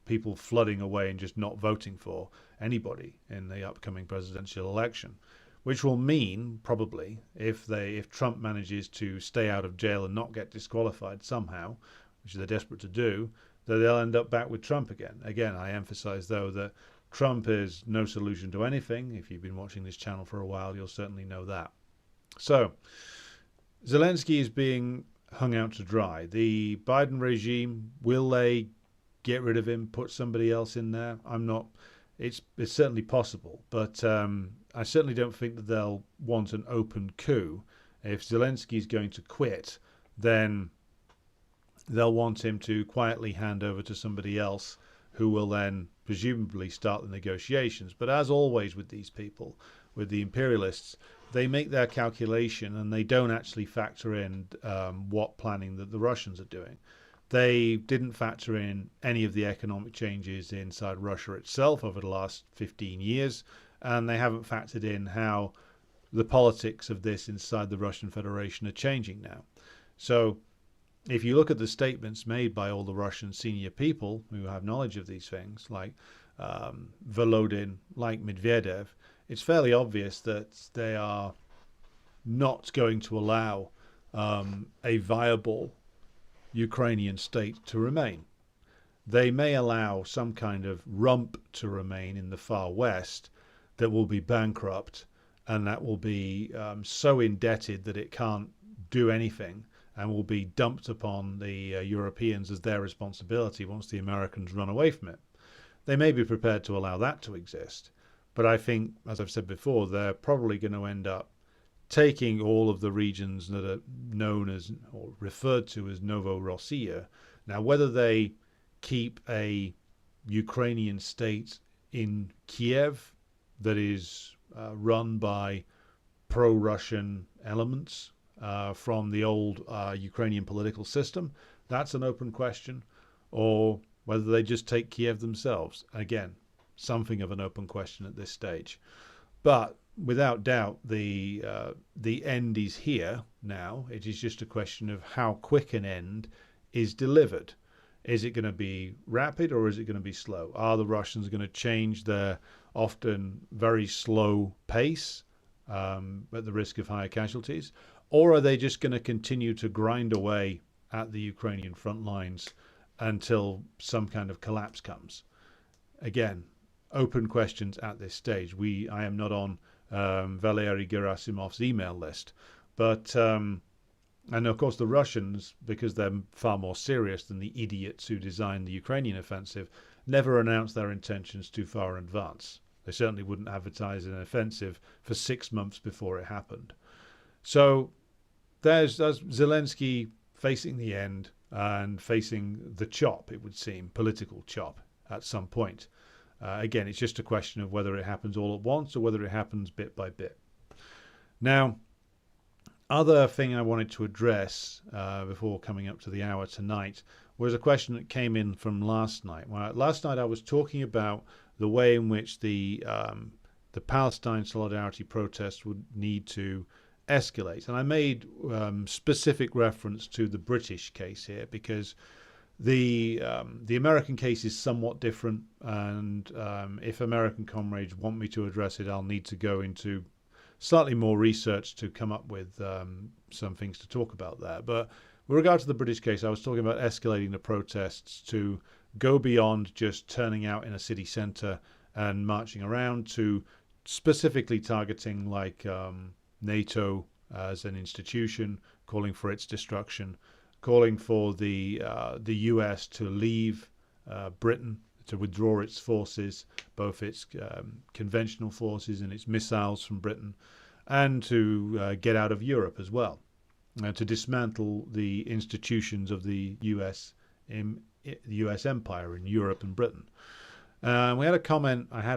people flooding away and just not voting for anybody in the upcoming presidential election, which will mean probably if Trump manages to stay out of jail and not get disqualified somehow, which they're desperate to do, that they'll end up back with Trump again. Again, I emphasize though that Trump is no solution to anything. If you've been watching this channel for a while, you'll certainly know that. So Zelensky is being hung out to dry. The Biden regime, will they get rid of him, put somebody else in there? I'm not. It's certainly possible, but I certainly don't think that they'll want an open coup. If Zelensky is going to quit, then they'll want him to quietly hand over to somebody else who will then presumably start the negotiations. But as always with these people, with the imperialists, they make their calculation and they don't actually factor in what planning that the Russians are doing. They didn't factor in any of the economic changes inside Russia itself over the last 15 years, and they haven't factored in how the politics of this inside the Russian Federation are changing now. So if you look at the statements made by all the Russian senior people who have knowledge of these things, like Volodin, like Medvedev, it's fairly obvious that they are not going to allow a viable Ukrainian state to remain. They may allow some kind of rump to remain in the far west that will be bankrupt and that will be so indebted that it can't do anything and will be dumped upon the Europeans as their responsibility once the Americans run away from it. They may be prepared to allow that to exist, but I think, as I've said before, they're probably going to end up taking all of the regions that are known as or referred to as Novorossiya. Now, whether they keep a Ukrainian state in Kiev that is run by pro-Russian elements from the old Ukrainian political system, that's an open question, or whether they just take Kiev themselves. Again, something of an open question at this stage. But without doubt, the end is here now. It is just a question of how quick an end is delivered. Is it going to be rapid or is it going to be slow? Are the Russians going to change their often very slow pace at the risk of higher casualties? Or are they just going to continue to grind away at the Ukrainian front lines until some kind of collapse comes? Again, open questions at this stage. I am not on Valery Gerasimov's email list, but and of course the Russians, because they're far more serious than the idiots who designed the Ukrainian offensive, never announced their intentions too far in advance. They certainly wouldn't advertise an offensive for 6 months before it happened. So there's Zelensky facing the end and facing the chop, it would seem, political chop at some point. Again, it's just a question of whether it happens all at once or whether it happens bit by bit. Now, other thing I wanted to address before coming up to the hour tonight was a question that came in from last night. Last night I was talking about the way in which the Palestine solidarity protests would need to escalate. And I made specific reference to the British case here because the American case is somewhat different, and if American comrades want me to address it, I'll need to go into slightly more research to come up with some things to talk about there. But with regard to the British case, I was talking about escalating the protests to go beyond just turning out in a city centre and marching around to specifically targeting like NATO as an institution, calling for its destruction, calling for the US to leave Britain, to withdraw its forces, both its conventional forces and its missiles from Britain, and to get out of Europe as well, to dismantle the institutions of the US Empire in Europe and Britain. I had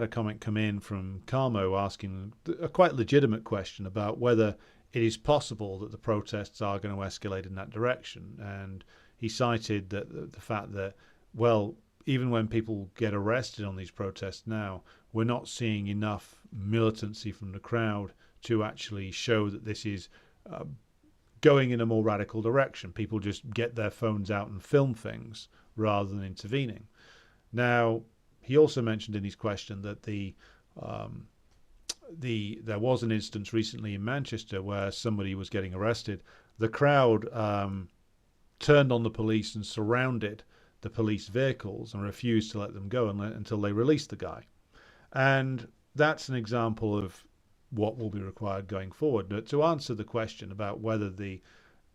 a comment come in from Carmo asking a quite legitimate question about whether it is possible that the protests are going to escalate in that direction. And he cited that the fact that, well, even when people get arrested on these protests now, we're not seeing enough militancy from the crowd to actually show that this is going in a more radical direction. People just get their phones out and film things rather than intervening. Now, he also mentioned in his question that there was an instance recently in Manchester where somebody was getting arrested. The crowd turned on the police and surrounded the police vehicles and refused to let them go until they released the guy. And that's an example of what will be required going forward. But to answer the question about whether the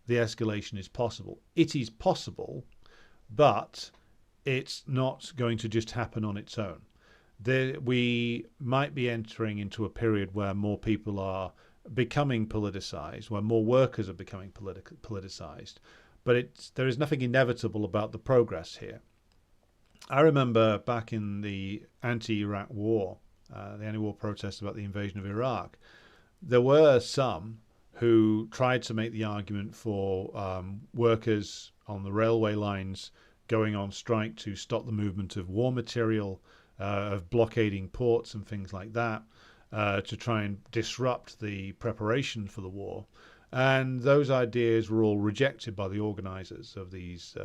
escalation is possible, it is possible, but it's not going to just happen on its own. We might be entering into a period where more people are becoming politicized, where more workers are becoming politicized, but there is nothing inevitable about the progress here. I remember back in the anti-Iraq war, the anti-war protests about the invasion of Iraq, there were some who tried to make the argument for workers on the railway lines going on strike to stop the movement of war material, of blockading ports and things like that, to try and disrupt the preparation for the war. And those ideas were all rejected by the organizers of these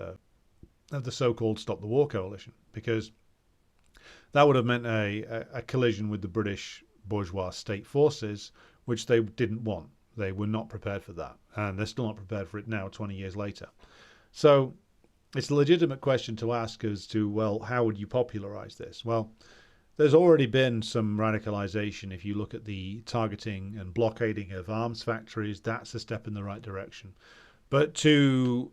of the so-called Stop the War Coalition, because that would have meant a collision with the British bourgeois state forces, which they didn't want. They were not prepared for that, and they're still not prepared for it now, 20 years later. So it's a legitimate question to ask as to, well, how would you popularize this? Well, there's already been some radicalization. If you look at the targeting and blockading of arms factories, that's a step in the right direction. But to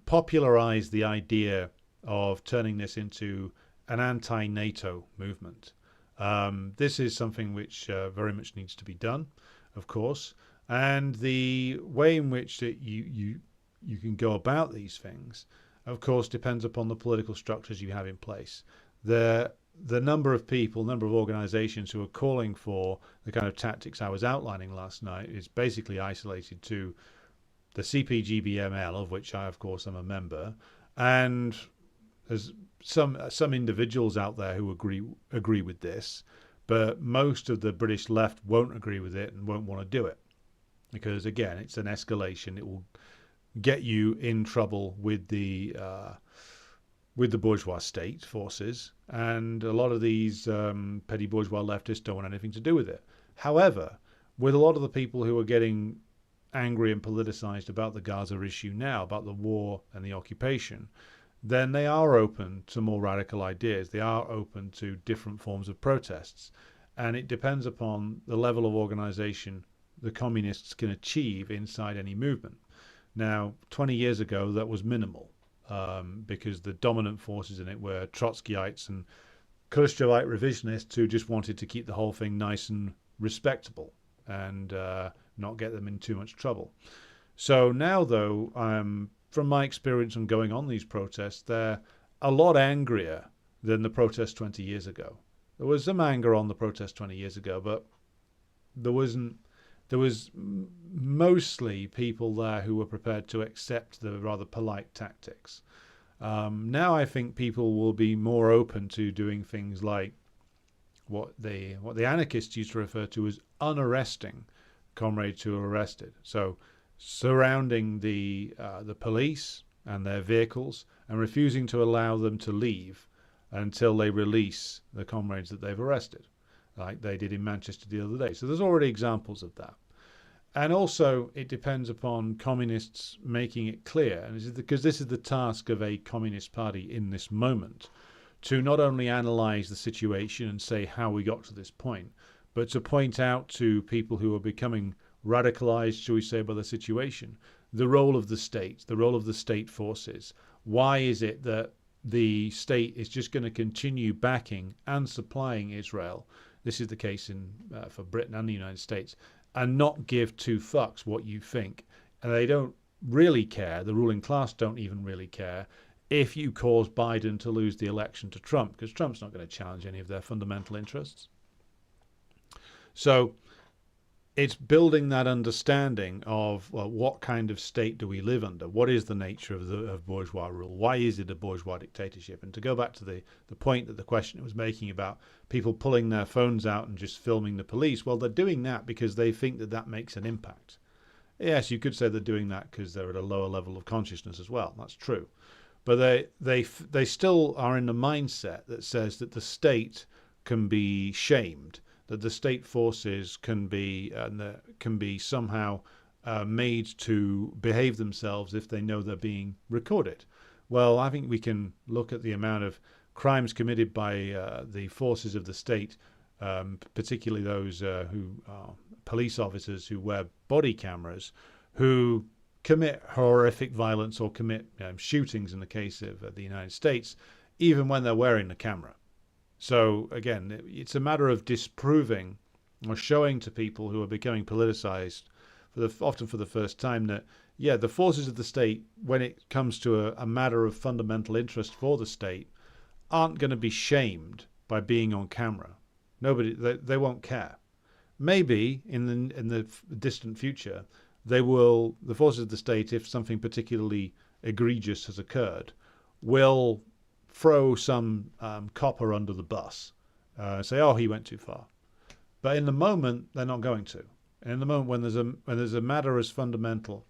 popularize the idea of turning this into an anti-NATO movement, this is something which very much needs to be done, of course. And the way in which you can go about these things, of course, depends upon the political structures you have in place. The number of people, number of organizations who are calling for the kind of tactics I was outlining last night is basically isolated to the CPGBML, of which I, of course, am a member, and there's some individuals out there who agree with this, but most of the British left won't agree with it and won't want to do it, because again, it's an escalation. It will get you in trouble with the bourgeois state forces, and a lot of these petty bourgeois leftists don't want anything to do with it. However, with a lot of the people who are getting angry and politicized about the Gaza issue now, about the war and the occupation, then they are open to more radical ideas. They are open to different forms of protests. And it depends upon the level of organization the communists can achieve inside any movement. Now, 20 years ago, that was minimal, because the dominant forces in it were Trotskyites and Khrushchevite revisionists who just wanted to keep the whole thing nice and respectable and not get them in too much trouble. So now, though, from my experience on going on these protests, they're a lot angrier than the protests 20 years ago. There was some anger on the protests 20 years ago, but there was mostly people there who were prepared to accept the rather polite tactics. Now I think people will be more open to doing things like what the anarchists used to refer to as unarresting comrades who are arrested. So surrounding the police and their vehicles and refusing to allow them to leave until they release the comrades that they've arrested, like they did in Manchester the other day. So there's already examples of that. And also, it depends upon communists making it clear, and because this is the task of a communist party in this moment, to not only analyze the situation and say how we got to this point, but to point out to people who are becoming radicalized, shall we say, by the situation. The role of the state, the role of the state forces. Why is it that the state is just going to continue backing and supplying Israel? This is the case for Britain and the United States, and not give two fucks what you think. And they don't really care, the ruling class don't even really care, if you cause Biden to lose the election to Trump, because Trump's not going to challenge any of their fundamental interests. So it's building that understanding of, well, what kind of state do we live under? What is the nature of bourgeois rule? Why is it a bourgeois dictatorship? And to go back to the point that the questioner was making about people pulling their phones out and just filming the police, well, they're doing that because they think that that makes an impact. Yes, you could say they're doing that because they're at a lower level of consciousness as well. That's true. But they still are in the mindset that says that the state can be shamed, that the state forces can be somehow made to behave themselves if they know they're being recorded. Well, I think we can look at the amount of crimes committed by the forces of the state, particularly those who are police officers who wear body cameras, who commit horrific violence or commit shootings in the case of the United States, even when they're wearing the camera. So again, it's a matter of disproving or showing to people who are becoming politicized, often for the first time, that, yeah, the forces of the state, when it comes to a matter of fundamental interest for the state, aren't going to be shamed by being on camera. They won't care. Maybe in the distant future, the forces of the state, if something particularly egregious has occurred, will throw some copper under the bus, say, oh, he went too far. But in the moment, they're not going to. And in the moment when there's a matter as fundamental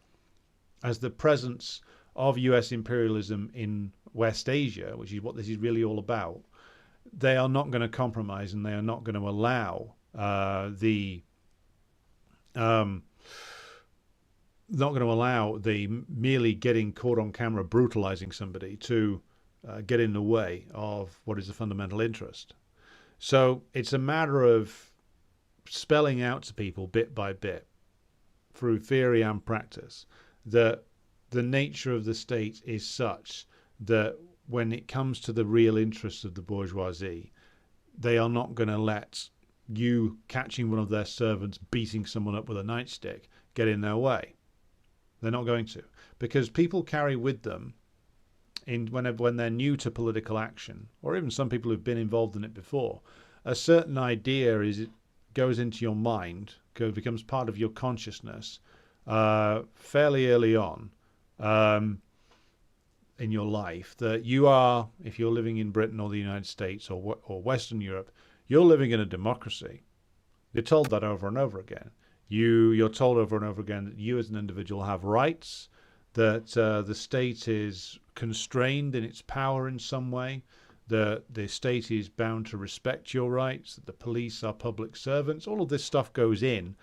as the presence of US imperialism in West Asia, which is what this is really all about, they are not going to compromise, and they are not going to allow the merely getting caught on camera brutalizing somebody to get in the way of what is a fundamental interest. So it's a matter of spelling out to people bit by bit, through theory and practice, that the nature of the state is such that when it comes to the real interests of the bourgeoisie, they are not going to let you catching one of their servants beating someone up with a nightstick get in their way. They're not going to, because people carry with them, when they're new to political action, or even some people who've been involved in it before, a certain idea goes into your mind, becomes part of your consciousness fairly early on in your life, that you are, if you're living in Britain or the United States or Western Europe, you're living in a democracy. You're told that over and over again. You're told over and over again that you as an individual have rights, that the state is constrained in its power in some way, that the state is bound to respect your rights, that the police are public servants. All of this stuff goes in,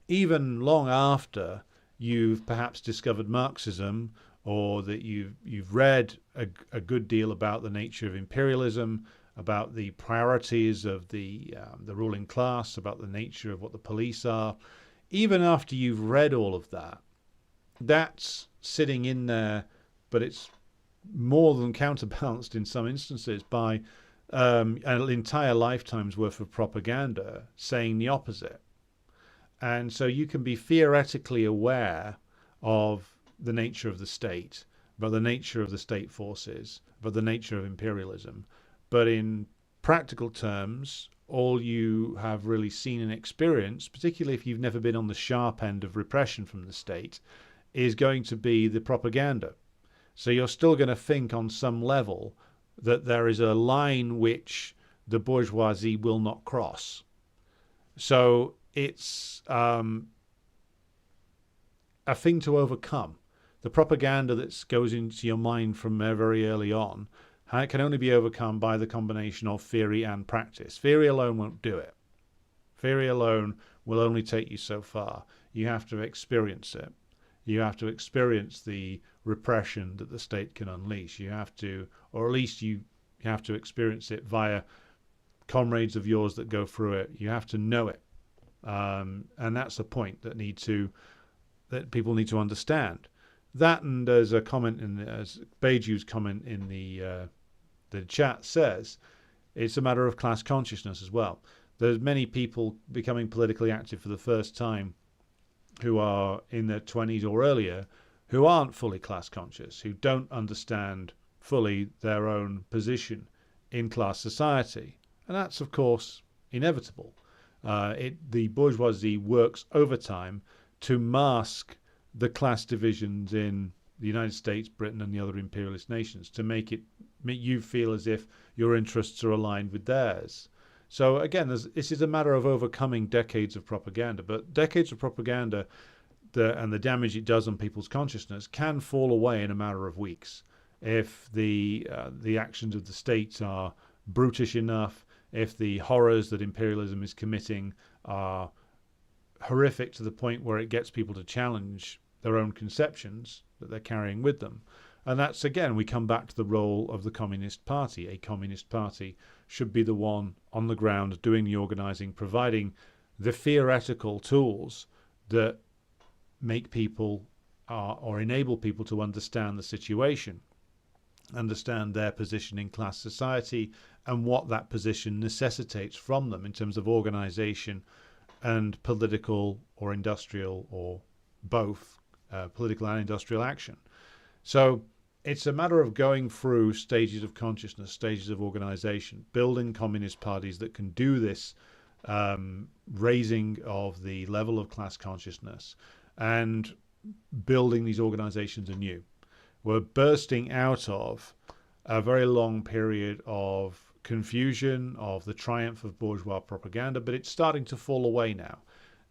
even long after you've perhaps discovered Marxism, or that you've read a good deal about the nature of imperialism, about the priorities of the ruling class, about the nature of what the police are. Even after you've read all of that, that's sitting in there, but it's more than counterbalanced in some instances by an entire lifetime's worth of propaganda saying the opposite. And so you can be theoretically aware of the nature of the state, about the nature of the state forces, about the nature of imperialism. But in practical terms, all you have really seen and experienced, particularly if you've never been on the sharp end of repression from the state, is going to be the propaganda. So you're still going to think on some level that there is a line which the bourgeoisie will not cross. So it's a thing to overcome. The propaganda that goes into your mind from very early on can only be overcome by the combination of theory and practice. Theory alone won't do it. Theory alone will only take you so far. You have to experience it. You have to experience the repression that the state can unleash. You have to, or at least you have to experience it via comrades of yours that go through it. You have to know it. And that's the point that people need to understand. That, and there's a comment as Beiju's comment in the chat says, it's a matter of class consciousness as well. There's many people becoming politically active for the first time who are in their 20s or earlier, who aren't fully class conscious, who don't understand fully their own position in class society. And that's, of course, inevitable. The bourgeoisie works overtime to mask the class divisions in the United States, Britain, and the other imperialist nations, to make you feel as if your interests are aligned with theirs. So again, this is a matter of overcoming decades of propaganda, but decades of propaganda and the damage it does on people's consciousness can fall away in a matter of weeks if the actions of the states are brutish enough, if the horrors that imperialism is committing are horrific to the point where it gets people to challenge their own conceptions that they're carrying with them. And that's, again, we come back to the role of the Communist Party. A Communist Party should be the one on the ground doing the organizing, providing the theoretical tools that make people or enable people to understand the situation, understand their position in class society, and what that position necessitates from them in terms of organization and political or industrial, or both, political and industrial action. So it's a matter of going through stages of consciousness, stages of organization, building communist parties that can do this raising of the level of class consciousness and building these organizations anew. We're bursting out of a very long period of confusion, of the triumph of bourgeois propaganda, but it's starting to fall away now.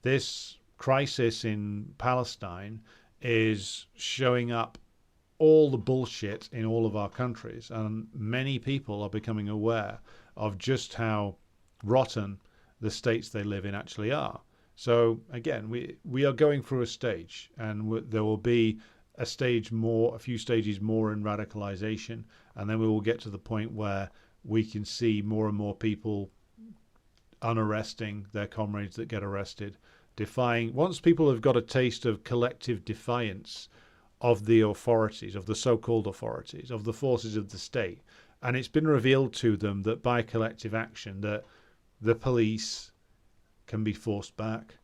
This crisis in Palestine is showing up all the bullshit in all of our countries, and many people are becoming aware of just how rotten the states they live in actually are. So again, we are going through a stage, and there will be a few stages more in radicalization, and then we will get to the point where we can see more and more people unarresting their comrades that get arrested, defying. Once people have got a taste of collective defiance of the authorities, of the so-called authorities, of the forces of the state, and it's been revealed to them that by collective action that the police can be forced back,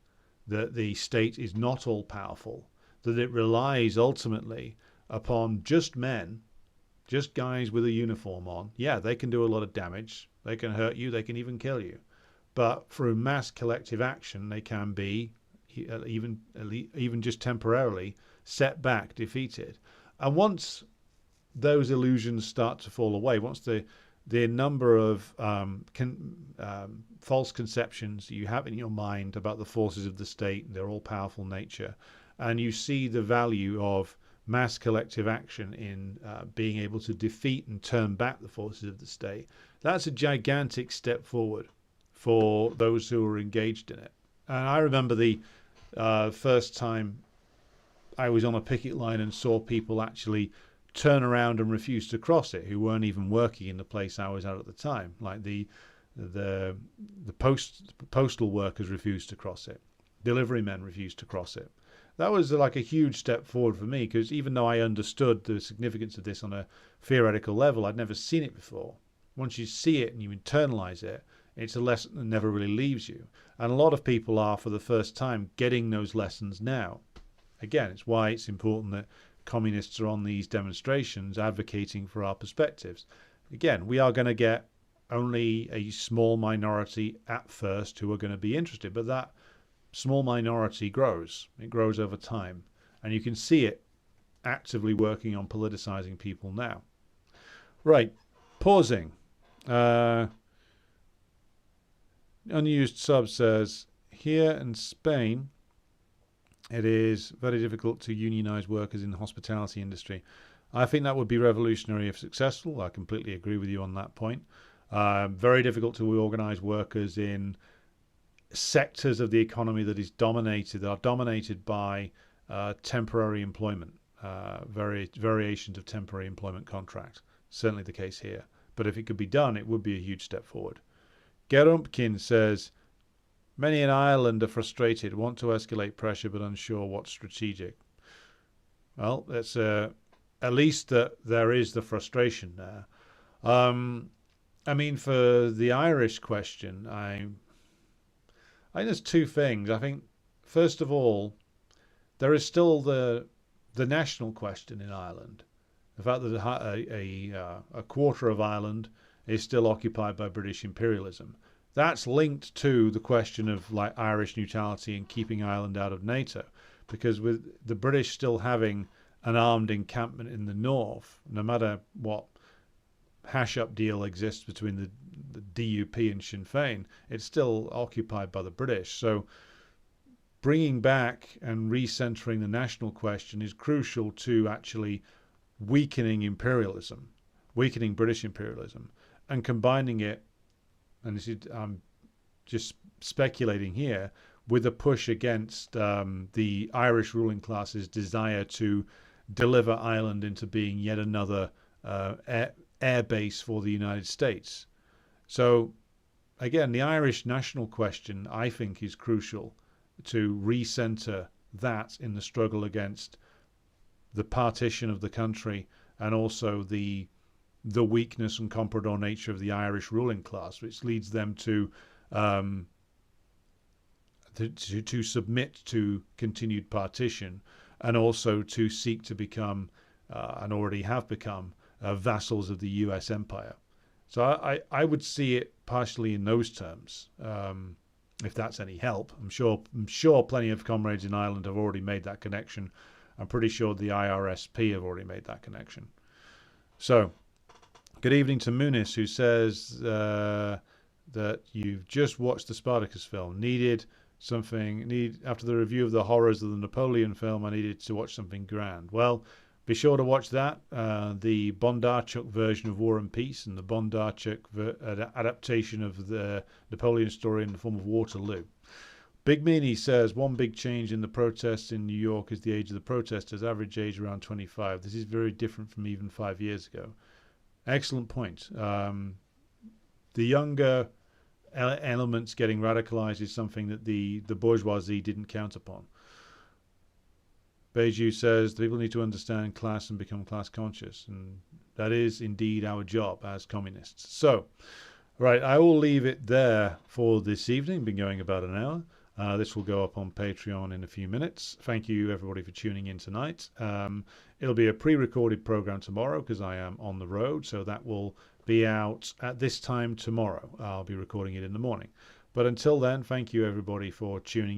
that the state is not all powerful, that it relies ultimately upon just men, just guys with a uniform on. Yeah, they can do a lot of damage, they can hurt you, they can even kill you, but through mass collective action they can be even just temporarily set back, defeated. And once those illusions start to fall away, once the number of false conceptions you have in your mind about the forces of the state and their all-powerful nature, and you see the value of mass collective action in being able to defeat and turn back the forces of the state, that's a gigantic step forward for those who are engaged in it. And I remember the first time I was on a picket line and saw people actually turn around and refuse to cross it, who weren't even working in the place I was at the time. Like the postal workers refused to cross it, delivery men refused to cross it. That was like a huge step forward for me, because even though I understood the significance of this on a theoretical level, I'd never seen it before. Once you see it and you internalize it, it's a lesson that never really leaves you. And a lot of people are, for the first time, getting those lessons now. Again, it's why it's important that communists are on these demonstrations advocating for our perspectives. Again, we are going to get only a small minority at first who are going to be interested, but that small minority grows. It grows over time. And you can see it actively working on politicizing people now. Right, pausing. Unused sub says, here in Spain, it is very difficult to unionize workers in the hospitality industry. I think that would be revolutionary if successful. I completely agree with you on that point. Very difficult to organize workers in sectors of the economy that are dominated by temporary employment, variations of temporary employment contract. Certainly the case here. But if it could be done, it would be a huge step forward. Gerumpkin says, Many in Ireland are frustrated, want to escalate pressure, but unsure what's strategic. Well, that's at least that there is the frustration there. I mean, for the Irish question, I think there's two things. I think, first of all, there is still the national question in Ireland. The fact that a quarter of Ireland is still occupied by British imperialism. That's linked to the question of like Irish neutrality and keeping Ireland out of NATO, because with the British still having an armed encampment in the north, no matter what hash-up deal exists between the DUP and Sinn Féin, it's still occupied by the British. So bringing back and recentering the national question is crucial to actually weakening imperialism, weakening British imperialism, and combining it, and this is, I'm just speculating here, with a push against the Irish ruling class's desire to deliver Ireland into being yet another air base for the United States. So again, the Irish national question, I think, is crucial to recenter that in the struggle against the partition of the country, and also the weakness and comprador nature of the Irish ruling class, which leads them to submit to continued partition, and also to seek to become, and already have become, vassals of the U.S. empire. So I would see it partially in those terms, if that's any help. I'm sure plenty of comrades in Ireland have already made that connection. I'm pretty sure the IRSP have already made that connection. So, good evening to Muniz, who says that you've just watched the Spartacus film. After the review of the horrors of the Napoleon film, I needed to watch something grand. Well, be sure to watch that, the Bondarchuk version of War and Peace, and the Bondarchuk adaptation of the Napoleon story in the form of Waterloo. Big Meanie says, one big change in the protests in New York is the age of the protesters, average age around 25. This is very different from even 5 years ago. Excellent point. The younger elements getting radicalized is something that the bourgeoisie didn't count upon. Beiju says, people need to understand class and become class conscious, and that is indeed our job as communists. So, right, I will leave it there for this evening. Been going about an hour. This will go up on Patreon in a few minutes. Thank you, everybody, for tuning in tonight. It'll be a pre-recorded program tomorrow because I am on the road, so that will be out at this time tomorrow. I'll be recording it in the morning. But until then, thank you, everybody, for tuning in.